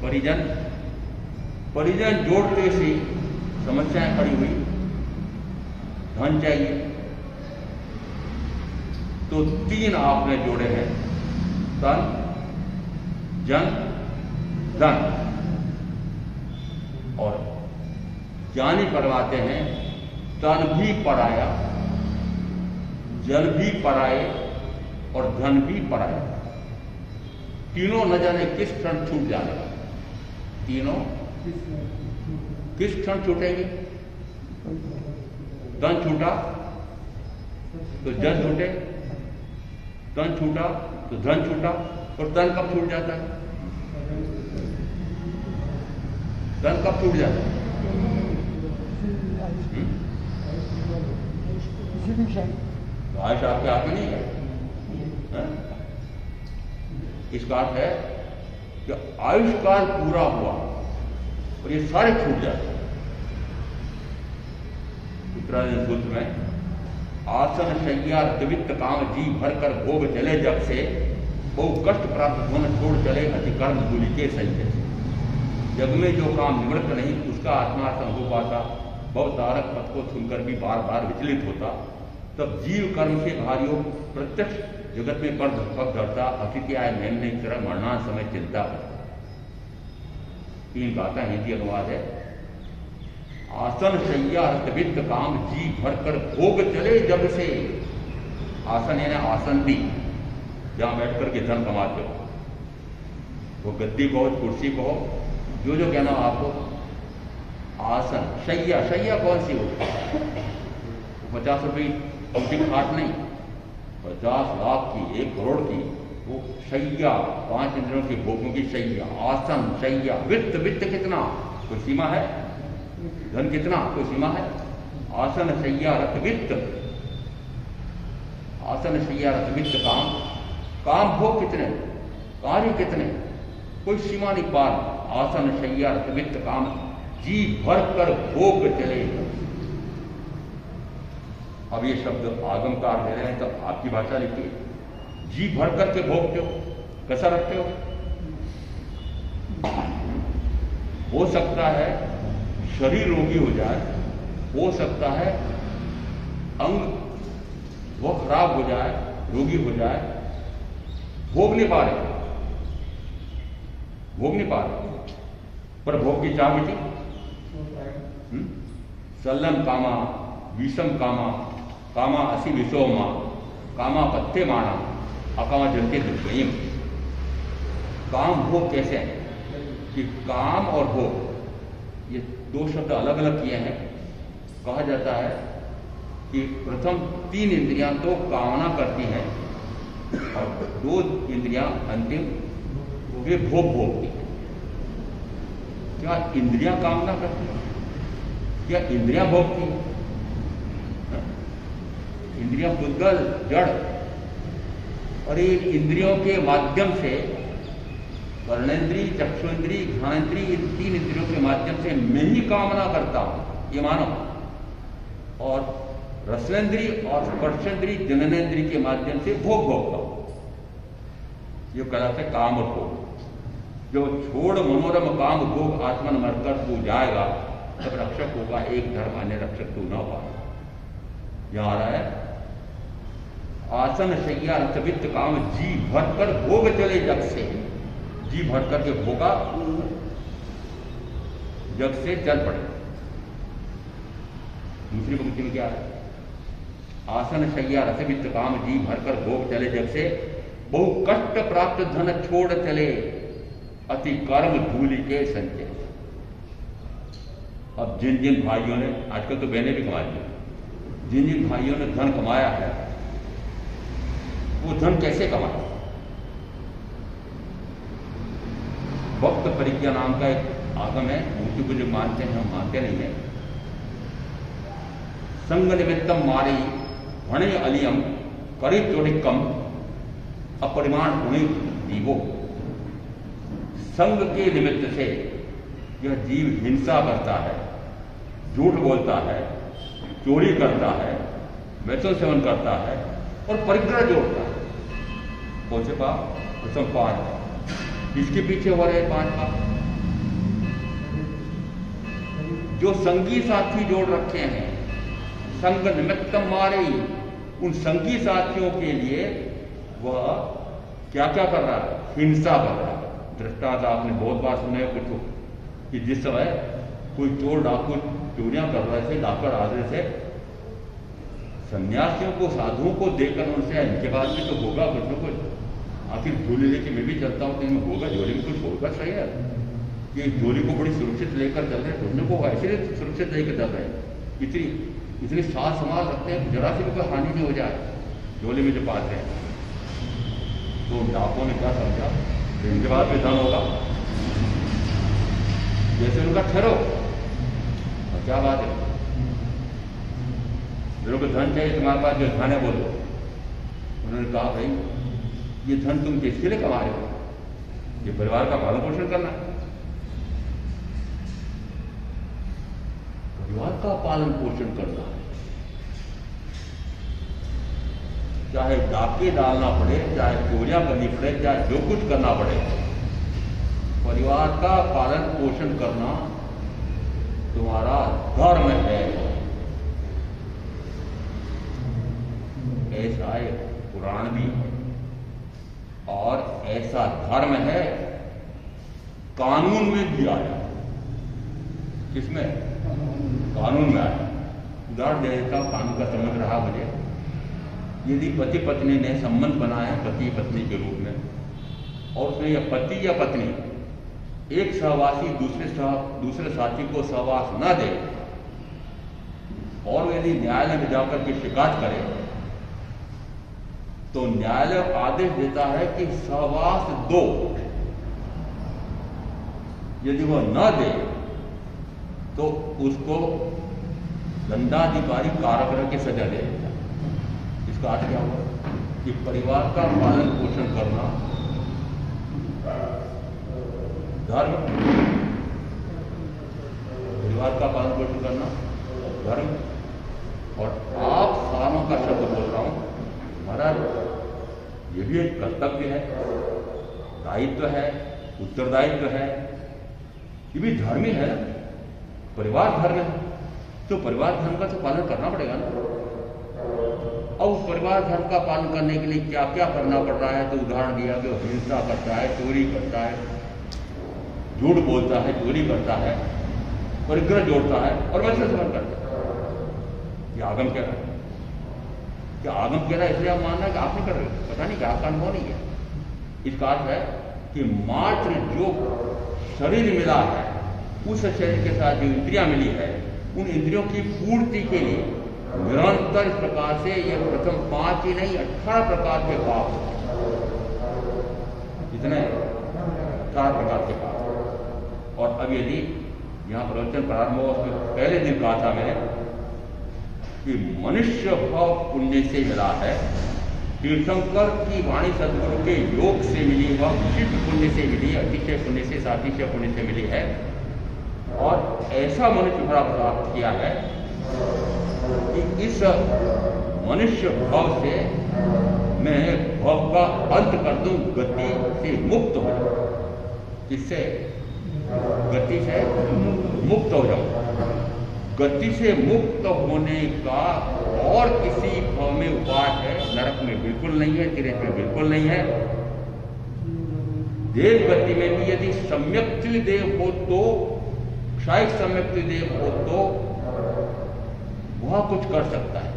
परिजन। परिजन जोड़ते सी समस्याएं खड़ी हुई। धन चाहिए तो 3 आपने जोड़े हैं, तन, जन, धन। और ज्ञानी करवाते हैं तन भी पराया, जल भी पराए और धन भी पराया। तीनों न जाने किस क्षण छूट जाने, तीनों किस क्षण छूटेंगे? तन छूटा तो जन छूटे, तन छूटा तो धन छूटा। और तन कब छूट जाता है? तन कब छूट जाता है? आयुष आपके हाथ में नहीं है। इसका अर्थ है कि आयुष्काल पूरा हुआ और ये सारे छूट जाते हैं। उत्तरायण सूत्र में आसन शैया रतिवित्त काम जी भर कर भोग चले, जब से बहु कष्ट प्राप्त होना छोड़ चले, अति कर्म दूरी के सही है। जग में जो काम निवृत्त नहीं उसका आत्मार्पण हो पाता, बहुत तारक पथ को सुनकर भी बार बार विचलित होता, तब जीव कर्म से भारियों प्रत्यक्ष जगत में पर धपक धरता, अतिथि आय मेमने की तरह मरना समय चिंता होता। 3 गाथा हिंदी अनुवाद है। आसन शैया रतिवित्त काम जी भर कर भोग चले, जब से। आसन यानी आसन दी, जहां बैठ करके धन कमाते हो, वो गद्दी कहो, कुर्सी कहो, जो जो कहना हो आपको। आसन, शैया, शैया कौन सी हो? 50 रुपये उनकी खाट नहीं, 50 लाख की, 1 करोड़ की, वो शैया, 5 इंद्रियों के भोगों की शैया। आसन शैया। वित्त, वित्त कितना? कोई सीमा है? धन कितना? कोई सीमा है? आसन शैया रत वित्त, आसन शैया रत वित्त काम, काम भोग कितने, कार्य कितने, कोई सीमा नहीं पार। आसन शैया रत वित्त काम जी भर कर भोग चले। अब ये शब्द आगमकार दे रहे हैं, तो आपकी भाषा लिखिए। जी भर करके भोगते हो, कैसा रखते हो सकता है शरीर रोगी हो जाए, हो सकता है अंग वो खराब हो जाए, रोगी हो जाए, भोग नहीं पा रहे, भोग नहीं पा रहे, पर भोग की चाह मिटी। सल्लम कामा विषम कामा, कामा असी विषोमा, कामा पत्ते माना, अकामा जनते दुर्गयम। काम भोग कैसे है कि काम और भोग ये 2 शब्द अलग अलग किए हैं। कहा जाता है कि प्रथम 3 इंद्रियां तो कामना करती हैं और 2 इंद्रियां अंतिम वे भोग भोगती हैं। क्या इंद्रियां कामना करती हैं? क्या इंद्रियां भोगती हैं? इंद्रियां पुद्गल जड़, और इन इंद्रियों के माध्यम से कर्णेंद्री, चक्षुन्द्री, घ्राणेंद्री, इन 3 इंद्रियों के माध्यम से मैं ही कामना करता हूं, ये मानो। और रसनेंद्री और स्पर्शेंद्री, जननेंद्री के माध्यम से भोग भोगता हूं, ये कहलाते काम और भोग। जो छोड़ मनोरम काम भोग आत्मन मरकर तू जाएगा, तब रक्षक होगा एक धर्म, अन्य रक्षक तू न पाए। यहां आ रहा है आसन शैया रसवित्त काम जी भर कर भोग चले जग से, जी भर करके भोगा जग से चल पड़े। दूसरी पंक्ति में क्या है? आसन शैया रसवित्त काम जी भर कर भोग चले जग से, बहु कष्ट प्राप्त धन छोड़ चले अति कर्म धूलि के संचय। अब जिन जिन भाइयों ने, आजकल तो बहनें भी कमा ली, जिन जिन भाइयों ने धन कमाया है, वो धन कैसे कमाया? भक्त परिज्ञा नाम का एक आगम है, मूर्ति को जो मानते हैं हम मानते नहीं है। संग निमित्तम मारी भणे अलियम करी चोरिकम अपरिमाण गुणे जीवो। संग के निमित्त से यह जीव हिंसा करता है, झूठ बोलता है, चोरी करता है, वैसव सेवन करता है और परिग्रह जोड़ता है। कौन से पाप? प्रथम 5। इसके पीछे हो रहे 5 पाप। जो संगी साथी जोड़ रखे हैं, संग निमित्तम मारे, उन संगी साथियों के लिए वह क्या क्या कर रहा है? हिंसा कर रहा है। दृष्टांत आपने बहुत बार सुने कुछ कि जिस समय कोई चोर डाकू चोरियां कर रहे थे, डाकर आदि से सन्यासियों को, साधुओं को देखकर उनसे इनके बाद भी तो होगा कुछ न कुछ, आखिर झोली लेके मैं भी चलता हूँ तो इनमें होगा, झोली में कुछ होगा। सही है, ये झोली को बड़ी सुरक्षित लेकर चल रहे हैं, कुछ को ऐसे सुरक्षित लेकर चल रहे हैं, इतनी साथ संभाल रखते हैं, जरा सी भी कोई हानि नहीं हो जाए झोली में जो पाते हैं। तो डाकुओं ने क्या समझा, इनके बाद भी धन होगा, जैसे उनका ठहरो। और क्या बात है, मेरे को धन चाहिए, तुम्हारे पास जो धन है बोलो। उन्होंने कहा भाई ये धन तुम किसके लिए कमा रहे हो? ये परिवार का पालन पोषण करना है। परिवार का पालन पोषण करना है, चाहे डाके डालना पड़े, चाहे चोरियां करनी पड़े, चाहे जो कुछ करना पड़े, परिवार का पालन पोषण करना तुम्हारा धर्म है। ऐसा एक पुराण भी है और ऐसा धर्म है कानून में भी आया। किसमें? कानून में आया। उदाहरण दे देता हूं, कानून का समझ रहा मुझे। यदि पति पत्नी ने संबंध बनाया पति पत्नी के रूप में, और उसमें यह पति या पत्नी एक सहवासी दूसरे साथी को सहवास न दे, और यदि न्यायालय में जाकर के शिकायत करे, तो न्यायालय आदेश देता है कि सहवास दो। यदि वह न दे तो उसको दंडाधिकारी कारागृह की सजा दे देता है। इसका अर्थ क्या हुआ कि परिवार का पालन पोषण करना धर्म, परिवार का पालन पोषण करना धर्म। और आप सारों का शब्द बोल रहा हूं, महाराज ये भी एक कर्तव्य है, दायित्व है, उत्तरदायित्व है, ये भी धर्म ही है ना। परिवार धर्म है तो परिवार धर्म का तो पालन करना पड़ेगा ना। और उस परिवार धर्म का पालन करने के लिए क्या क्या करना पड़ रहा है, तो उदाहरण दिया कि हिंसा करता है, चोरी करता है, झूठ बोलता है, चोरी करता है, परिग्रह जोड़ता है और वैसे समझ करता है। ये आगम कह रहा है। क्या आगम कह रहा है इसलिए आप मानना कि आप नहीं कर रहे? पता नहीं क्या आपका अनुभव नहीं है। इसका अर्थ है कि मात्र जो शरीर मिला है, उस शरीर के साथ जो इंद्रियां मिली है, उन इंद्रियों की पूर्ति के लिए निरंतर इस प्रकार से ये प्रथम 5 ही नहीं 18 प्रकार के पाप, कितने 18 प्रकार के पाप। और अब यदि यहाँ प्रवचन प्रारंभ हो, उसमें पहले दिन कहा था मैंने कि मनुष्य भाव पुण्य से मिला है, तीर्थंकर की वाणी सदगुरु के योग से मिली, वह शिष्ट पुण्य से मिली, अतिशय पुण्य से, सातिशय पुण्य से मिली है। और ऐसा मनुष्य प्राप्त किया है कि इस मनुष्य भाव से मैं भाव का अंत कर दूं, गति से मुक्त हो जाऊं। किससे? गति से मुक्त हो जाऊं। गति से मुक्त होने का और किसी भाव में उपाय है? नरक में बिल्कुल नहीं है, तीर्थ में बिल्कुल नहीं है। देव गति में भी यदि सम्यक देव हो तो, क्षायिक सम्यक देव हो तो वह कुछ कर सकता है।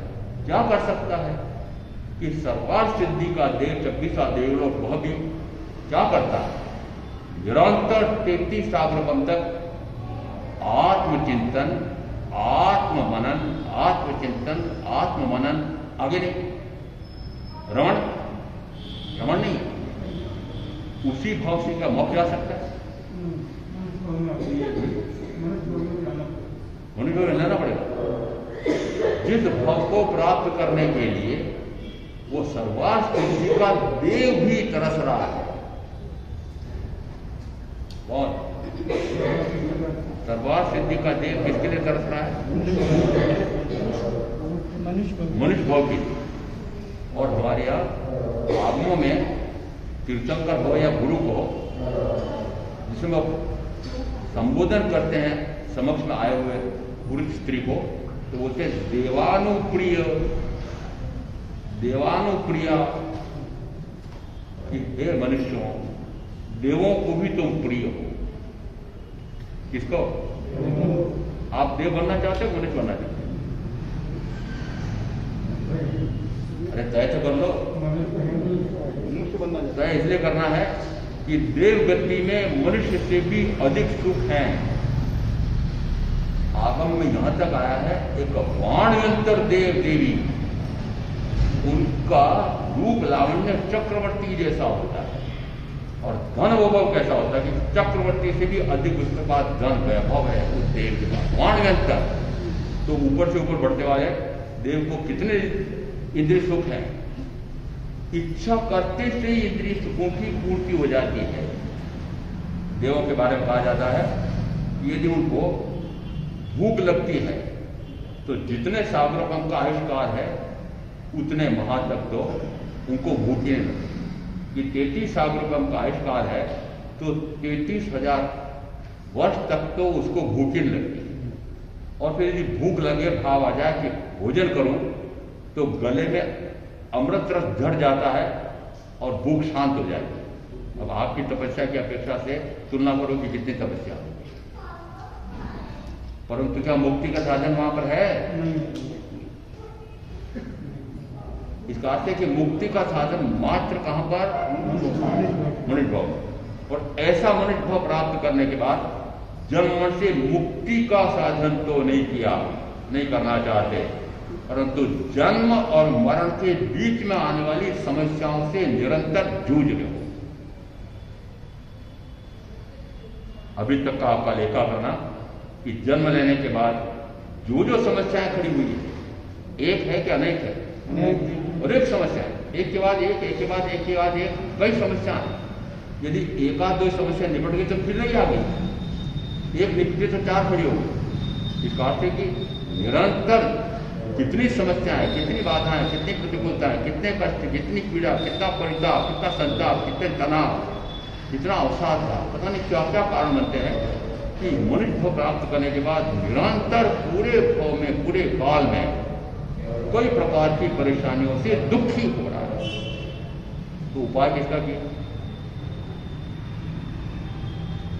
क्या कर सकता है? कि सर्वार्थ सिद्धि का देव 26वां देवलोक, वह भी क्या करता है? निरंतर 33 सागरकम तक आत्मचिंतन, आत्ममनन, आत्मचिंतन, आत्ममनन, आगे नहीं, रमण नहीं, उसी भाव से क्या मोक्ष जा सकता है? मनुष्य को लेना पड़ेगा। जिस भाव को प्राप्त करने के लिए वो सर्वार्थ सिद्धि का देव भी तरस रहा है। और सर्वार्थ सिद्धि का देव किसके लिए तरस रहा है? मनुष्य भाव की। और हमारे यहाँ आगमों में तीर्थंकर हो या गुरु को जिसमें संबोधन करते हैं समक्ष में आए हुए पुरुष स्त्री को, तो बोलते हैं देवानुप्रिय, देवानुप्रिया, कि हे मनुष्यों, देवों को भी तुम प्रिय हो। किसको? आप देव बनना चाहते हो, मनुष्य बनना चाहते हो? अरे तय तो कर लो। तय इसलिए करना है कि देव गति में मनुष्य से भी अधिक सुख है। आगम में यहां तक आया है, एक वाण्यंतर देव देवी, उनका रूप लावण्य चक्रवर्ती जैसा होता है। और धन वैभव कैसा होता है कि चक्रवर्ती से भी अधिक उसके पास धन वैभव है उस देव के पास, वाण्यंतर। तो ऊपर से ऊपर बढ़ते वाले देव को कितने इंद्रिय सुख है? इच्छा करते से ही इंद्रिय सुखों की पूर्ति हो जाती है। देवों के बारे में कहा जाता है कि यदि उनको भूख लगती है तो जितने सागरों का आविष्कार है उतने महा तक तो उनको भूख ही नहीं लगती। कि 33 सागरों का आविष्कार है तो 33,000 वर्ष तक तो उसको भूख ही नहीं लगती। और फिर यदि भूख लगे, भाव आ जाए कि भोजन करूं, तो गले में अमृत रस झड़ जाता है और भूख शांत हो जाती है। अब आपकी तपस्या की अपेक्षा से तुलना करो कि कितनी तपस्या होगी। परंतु क्या मुक्ति का साधन वहां पर है? इसका अर्थ है कि मुक्ति का साधन मात्र कहां पर? मनुष्य भाव। और ऐसा मनुष्य भाव प्राप्त करने के बाद जन्म से मुक्ति का साधन तो नहीं किया, नहीं करना चाहते, परंतु जन्म और मरण के बीच में आने वाली समस्याओं से निरंतर जूझ रहे हो। अभी तक का आपका लेखा करना कि जन्म लेने के बाद जो जो समस्याएं खड़ी हुई है, एक है कि अनेक है? और एक समस्या है, एक के बाद एक, एक के बाद एक के बाद एक, कई समस्याएं। यदि एक आध दो समस्या निपट गई तो फिर नहीं आ गई, एक निपटे तो चार खड़ी हो गई। इसका अर्थ है कि निरंतर कितनी समस्याएं, कितनी बाधाएं, कितनी प्रतिकूलताएं, कितने कष्ट, कितनी पीड़ा, कितना परिताप, कितना संताप, कितने तनाव, कितना अवसाद था, पता नहीं क्या क्या कारण बनते हैं कि मनुष्य भाव प्राप्त करने के बाद निरंतर पूरे भाव में, पूरे काल में कई प्रकार की परेशानियों से दुखी हो रहा है। तो उपाय किसका किया?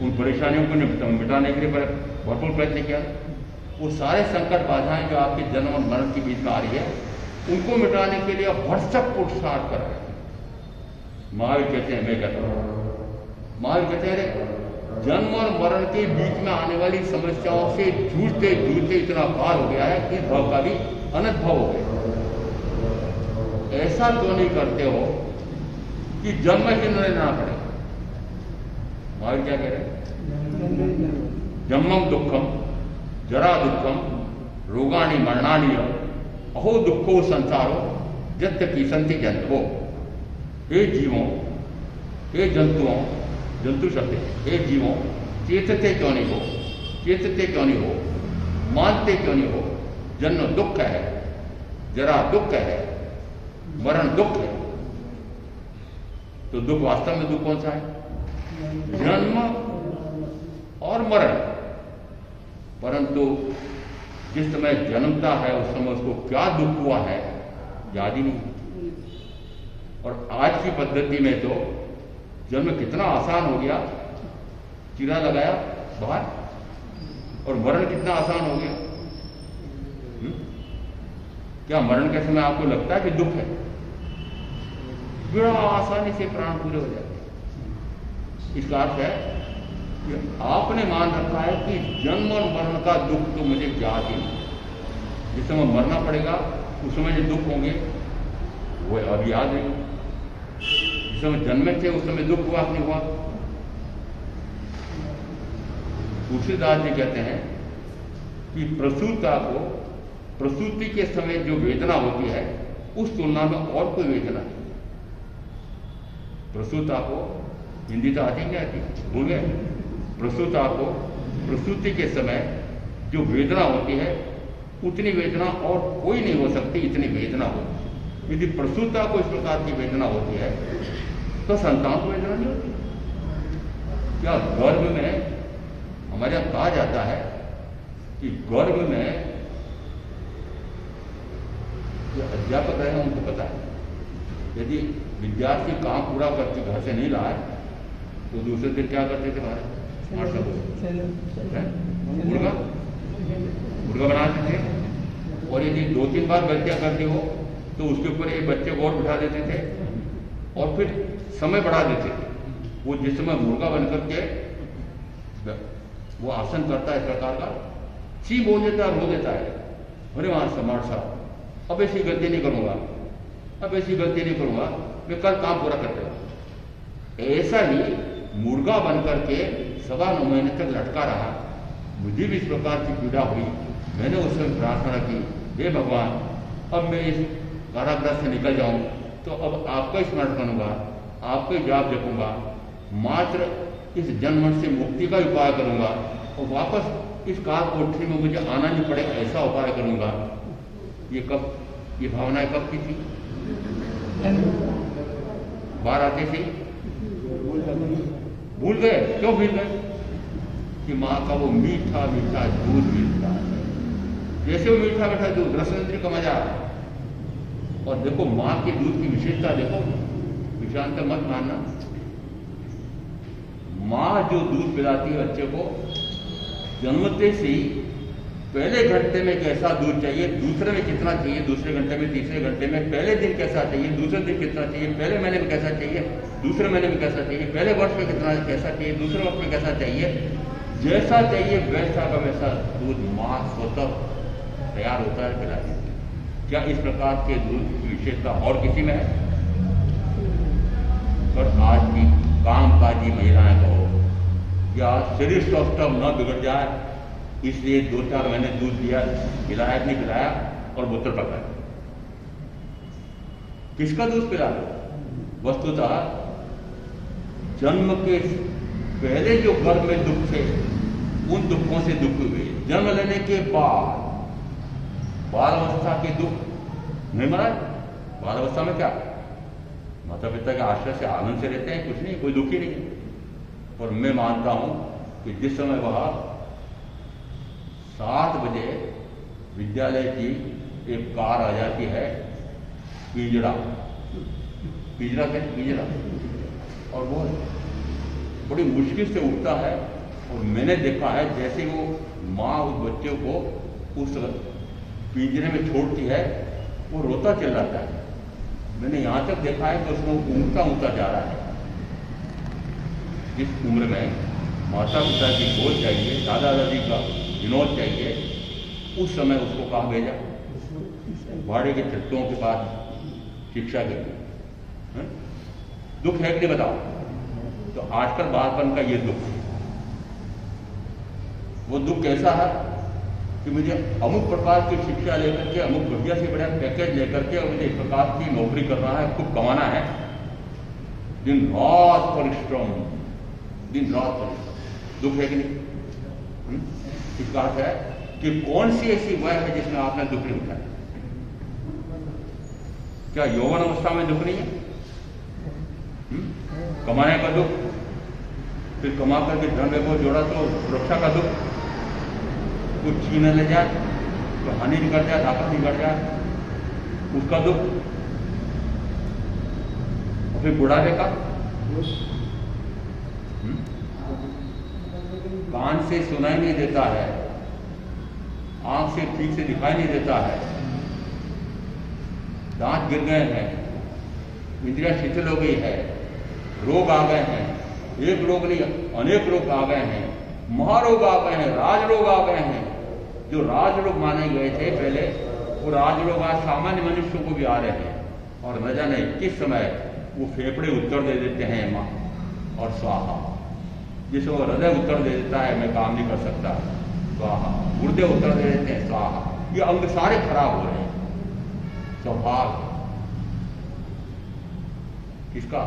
उन परेशानियों को मिटाने के लिए भरपूर प्रयत्न किया। वो सारे संकट बाधाएं जो आपके जन्म और मरण के बीच में आ रही है, उनको मिटाने के लिए भरसक पुरुषार्थ कर रहे हैं। महावीर कहते हैं, मैं कहता हूं, महावीर कहते हैं जन्म और मरण के बीच में आने वाली समस्याओं से जूझते जूझते इतना काल हो गया है कि भाव का भी अनंत भाव हो गया। ऐसा क्यों नहीं करते हो कि जन्म ही न लेना पड़े? महावीर क्या कह रहे हैं? जन्मम दुखम, जरा दुखम, रोगाणी मरणानी, अहो दुखो संसारो, जत्य की संति जंतवो। हे जीवों, हे जंतुओं, जंतु शब्द है, हे जीवों, चेतते क्यों नहीं हो, चेतते क्यों नहीं हो, मानते क्यों नहीं हो। जन्म दुख है, जरा दुख है, मरण दुख है। तो दुख वास्तव में दुख कौन सा है? जन्म और मरण। परंतु जिस समय जन्मता है उस समय उसको क्या दुख हुआ है याद ही नहीं। और आज की पद्धति में तो जन्म कितना आसान हो गया, चीरा लगाया बाहर, और मरण कितना आसान हो गया। क्या मरण के समय आपको लगता है कि दुख है? बड़ा आसानी से प्राण पूरे हो जाते हैं। इसका अर्थ है कि आपने मान रखा है कि जन्म और मरण का दुख तो मुझे याद ही नहीं। जिस समय मरना पड़ेगा उस समय जो दुख होंगे वो अब याद नहीं। जिस समय जन्मे थे उस समय दुख हुआ नहीं हुआ। तुलसीदास जी कहते हैं कि प्रसूता को, प्रसूति के समय जो वेदना होती है उस तुलना में और कोई वेदना नहीं। प्रसूता को हिंदी तो आती क्या आती, भूल गए। प्रसूता को प्रसूति के समय जो वेदना होती है उतनी वेदना और कोई नहीं हो सकती, इतनी वेदना होती। यदि प्रसूता को इस प्रकार की वेदना होती है तो संतान को वेदना नहीं होती। क्या गर्भ में, हमारे यहां कहा जाता है कि गर्भ में जो अध्यापक रहे हैं उनको पता है, यदि विद्यार्थी काम पूरा करके घर से नहीं लाए तो दूसरे दिन क्या करते थे? बाहर मुर्गा बनाते थे। और यदि 2-3 बार गलतियां करते हो तो उसके ऊपर एक बच्चे को और बिठा देते थे और फिर समय बढ़ा देते थे। वो जिस समय मुर्गा बनकर के वो आसन करता है इस प्रकार का, ची बोल देता है, रो देता है, अरे वहां समार साहब अब ऐसी गलती नहीं करूंगा, अब ऐसी गलती नहीं करूंगा, मैं कल काम पूरा कर देगा। ऐसा ही मुर्गा बनकर के 9.25 महीने तक लटका रहा। मुझे भी इस प्रकार की पीड़ा हुई। मैंने उस समय प्रार्थना की, हे भगवान अब मैं इस कारागृह से निकल जाऊं तो अब आपका स्मरण करूंगा, आपका जाप जपूंगा, मात्र इस जन्म से मुक्ति का उपाय करूंगा और वापस इस काल कोठरी में मुझे आना नहीं पड़े ऐसा उपाय करूंगा। ये कब, ये भावनाएं कब की थी? बाहर आते थे भूल गए। क्यों भूल गए? कि माँ का वो मीठा मीठा दूध मिलता है, जैसे वो मीठा मीठा दूध, रसनेंद्री का मजा। और देखो माँ के दूध की विशेषता देखो, विषांतर मत मानना। माँ जो दूध पिलाती है बच्चे को, जन्मते से ही पहले घंटे में कैसा दूध चाहिए, दूसरे में कितना चाहिए, दूसरे घंटे में, तीसरे घंटे में, पहले दिन कैसा चाहिए, दूसरे दिन कितना चाहिए, पहले महीने में कैसा चाहिए, दूसरे महीने में कैसा चाहिए, पहले वर्ष में कितना कैसा चाहिए, दूसरे वर्ष में कैसा चाहिए, जैसा चाहिए वैसा का वैसा दूध माँ स्वतः तैयार होता है पिलाने। क्या इस प्रकार के दूध की विशेषता और किसी में है? पर आज की कामकाजी महिलाएं कहो या शरीर स्वस्थ न बिगड़ जाए इसलिए 2-4 महीने दूध दिया, पिलाया नहीं पिलाया और बोतल पकाया। किसका दूध पिला दो? वस्तुतः जन्म के पहले जो गर्भ में दुख थे उन दुखों से दुख हुए। जन्म लेने के बाद बालावस्था के दुख नहीं मरा। बालावस्था में क्या, माता पिता के आश्रय से आनंद से रहते हैं, कुछ नहीं, कोई दुख ही नहीं। और मैं मानता हूं कि जिस समय वह 7 बजे विद्यालय की एक कार आ जाती है, पिंजरा कहते पिंजरा, और वो बड़ी मुश्किल से उठता है। और मैंने देखा है जैसे वो माँ उस बच्चे को उस पिंजरे में छोड़ती है वो रोता चिल्लाता है। मैंने यहाँ तक देखा है कि उसको ऊँचा ऊँचा जा रहा है। इस उम्र में माता पिता की गोद चाहिए, दादा दादी का विनोद चाहिए, उस समय उसको कहाँ भेजा? भाड़े के चट्टों के पास शिक्षा के लिए। दुख है कि नहीं बताओ? तो आजकल बालपन का ये दुख, वो दुख कैसा है कि मुझे अमुक प्रकार की शिक्षा लेकर के, अमुक बढ़िया से बढ़िया पैकेज लेकर के और मुझे इस प्रकार की नौकरी करना है, खूब कमाना है, दिन रात परिश्रम, दिन रात परिश्रम, दुख है कि नहीं? इसका अर्थ है कि कौन सी ऐसी वय है जिसमें आपने दुख नहीं उठाया? क्या यौवन अवस्था में दुख नहीं है? कमाने का दुख, फिर कमा करके धन को जोड़ा तो सुरक्षा का दुख, कुछ छीन ले जाए तो हानि निकल जाए, ताकत निकल जाए, उसका दुख, और फिर बुढ़ापे का, कान से सुनाई नहीं देता है, आंख से ठीक से दिखाई नहीं देता है, दांत गिर गए हैं, इंद्रियां शिथिल हो गई है, रोग आ गए हैं, एक रोग नहीं अनेक रोग आ गए हैं, महारोग आ गए हैं, राजरोग आ गए हैं। जो राजरोग माने गए थे पहले, वो राजरोग आज सामान्य मनुष्यों को भी आ रहे हैं, और न जाने किस समय वो फेफड़े उत्तर दे देते हैं मां और स्वाहा, जिसे वो हृदय उत्तर दे देता है मैं काम नहीं कर सकता, स्वाहा, गुर्दे उत्तर दे देते हैं, स्वाहा, ये अंग सारे खराब हो रहे हैं। स्वभाव किसका?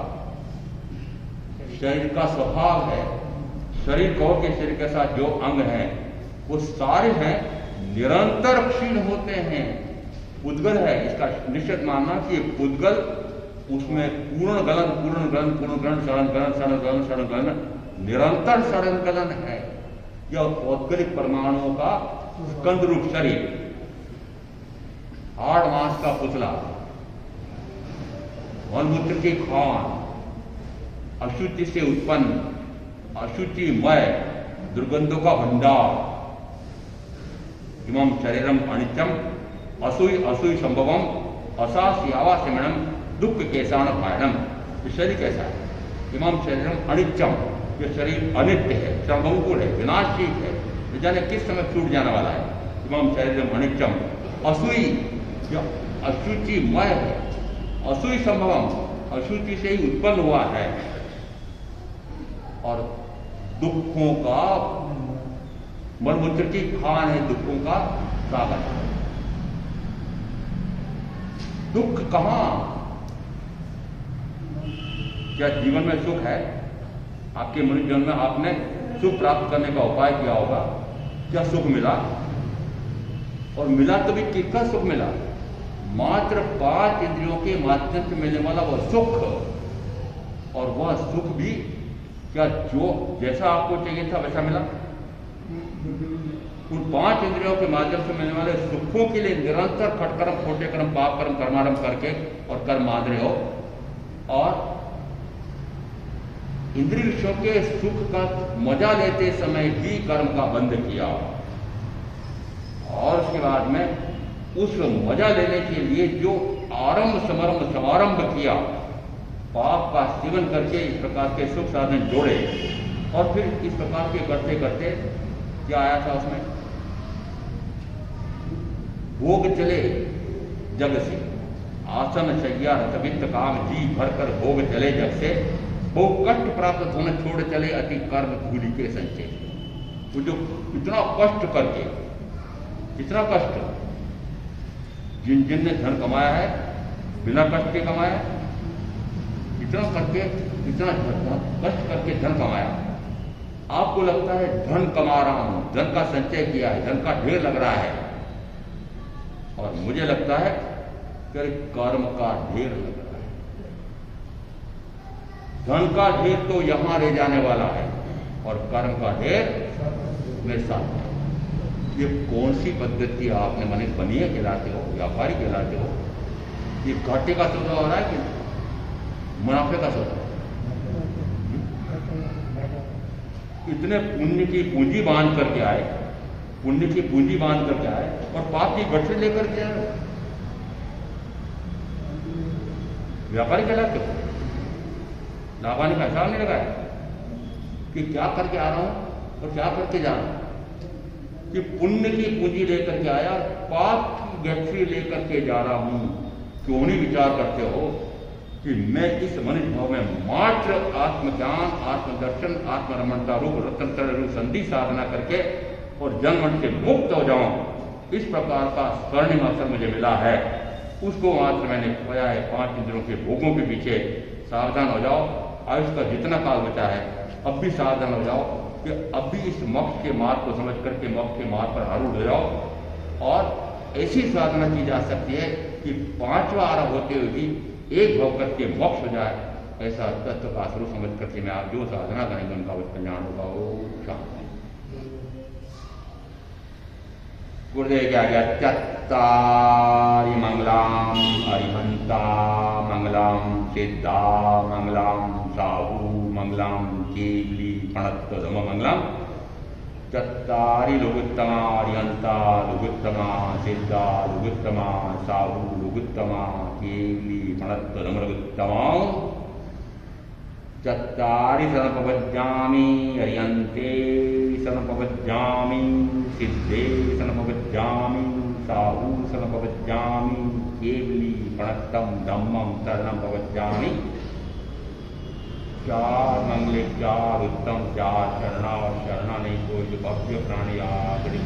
शरीर का स्वभाव है। शरीर कहो के शरीर के साथ जो अंग है वो सारे हैं निरंतर क्षीण होते हैं। पुद्गल है, इसका निश्चित मानना कि पुद्गल, उसमें पूर्ण गलन, पूर्ण गलन, पूर्ण गलन, सड़न गलन, सड़न गलन, सड़न गलन, निरंतर सड़न गलन है। यह पौद्गलिक परमाणुओं का स्कंद रूप शरीर, हाड़ मांस का पुतला, मलमूत्र की खान, अशुचि से उत्पन्न अशुचिमय दुर्गंधों का भंडार, इमं शरीरम अनित्यम असूय असूय संभवम असास्यावा सिमणम दुख केसान पायनम। ये शरीर कैसा है? इमं शरीरम अनित्यम, ये शरीर अनित्य है, संभवकुल है, विनाशशील है, न जाने किस समय छूट जाने वाला है। इमं शरीरम अनित्यम असूय, अशुचिमय है, असूय संभवम, अशुचि से ही उत्पन्न हुआ है, और दुखों का मलमूत्र की खान है, दुखों का सागर। दुख कहां? क्या जीवन में सुख है? आपके मनुष्य जीवन में आपने सुख प्राप्त करने का उपाय किया होगा, क्या सुख मिला? और मिला तो भी किसका सुख मिला? मात्र 5 इंद्रियों के माध्यम से मिलने वाला वह सुख, और वह सुख भी क्या जो जैसा आपको चाहिए था वैसा मिला? उन 5 इंद्रियों के माध्यम से मिलने वाले सुखों के लिए निरंतर खटकर्म, छोटे कर्म, पाप कर्म, कर्मारंभ करके और कर्म मान रहे हो, और इंद्रिय विषयों के सुख का मजा लेते समय भी कर्म का बंध किया, और उसके बाद में उस मजा लेने के लिए जो आरंभ समारंभ किया, पाप का सेवन करके इस प्रकार के सुख साधन जोड़े, और फिर इस प्रकार के करते करते क्या आया था उसमें? भोग चले जग से, आसन शैया रतवित्त काम, जी भर कर भोग चले जग से, भोग कष्ट प्राप्त होने छोड़ चले अति कर्म धूलि के संचय। वो जो इतना कष्ट करके, इतना कष्ट, जिन जिन ने धन कमाया है बिना कष्ट के कमाया, इतना करके, इतना कष्ट करके धन कमाया, आपको लगता है धन कमा रहा हूं, धन का संचय किया है, धन का ढेर लग रहा है, और मुझे लगता है कि कर्म का ढेर लग रहा है। धन का ढेर तो यहां रह जाने वाला है, और कर्म का ढेर मेरे साथ है। ये कौन सी पद्धति आपने माने बनिए कहलाते हो, व्यापारी कहलाते हो? ये घाटे का सौदा हो रहा है कि मुनाफे का सौदा? इतने पुण्य की पूंजी बांध करके आए, पुण्य की पूंजी बांध करके आए, और पाप की गठरी लेकर के आए, व्यापारी कहलाते हो? लाभानी का हिसाब नहीं लगाया कि क्या करके आ रहा हूं और क्या करके जा रहा हूं, कि पुण्य की पूंजी लेकर के आया, पाप की गठरी लेकर के जा रहा हूं। क्यों नहीं विचार करते हो कि मैं इस मनुष्य भाव में मात्र आत्मज्ञान, आत्मदर्शन, आत्मरमणता रूप रत्न रूप संधि साधना करके और जन्म से मुक्त हो जाऊं, इस प्रकार का स्वर्णिम अवसर मुझे मिला है, उसको मात्र मैंने खोया है 5 इंद्रियों के भोगों के पीछे। सावधान हो जाओ, आयुष का जितना काल बचा है अब भी सावधान हो जाओ कि अब भी इस मोक्ष के मार्ग को समझ करके मोक्ष के मार्ग पर आरूढ़ हो जाओ। और ऐसी साधना की जा सकती है कि 5वां आरंभ होते हुए भी एक भव करके मोक्ष हो जाए। ऐसा तत्व का स्वरूप समझ करके मैं आप जो साधना करेंगे उनका कल्याण होगा। वो शांति गुरुदेव क्या गया चत्तारि मंगलाम अरिहंता मंगलाम सिद्धा मंगलाम साहू मंगलाम केवली प्रणत्तम मंगलम चत्तारि लघुत्तमा अरिहंता लघुत्तमा सिद्धा लघुत्तमा साहू लघुत्तमा केवली प्रणत्तम लघुत्तमा चत्तारि सनपवज्जामि अरिहन्ते सनपवज्जामि सिद्धे सनपवज्जामि साहू सनपवज्जामि केवली प्रणत्तम धम्मं शरणं पवज्जामि। 4 मंगले 4 उत्तम 4 शरणा और शरणा नहीं कोई जो भव्य प्राणी आगरी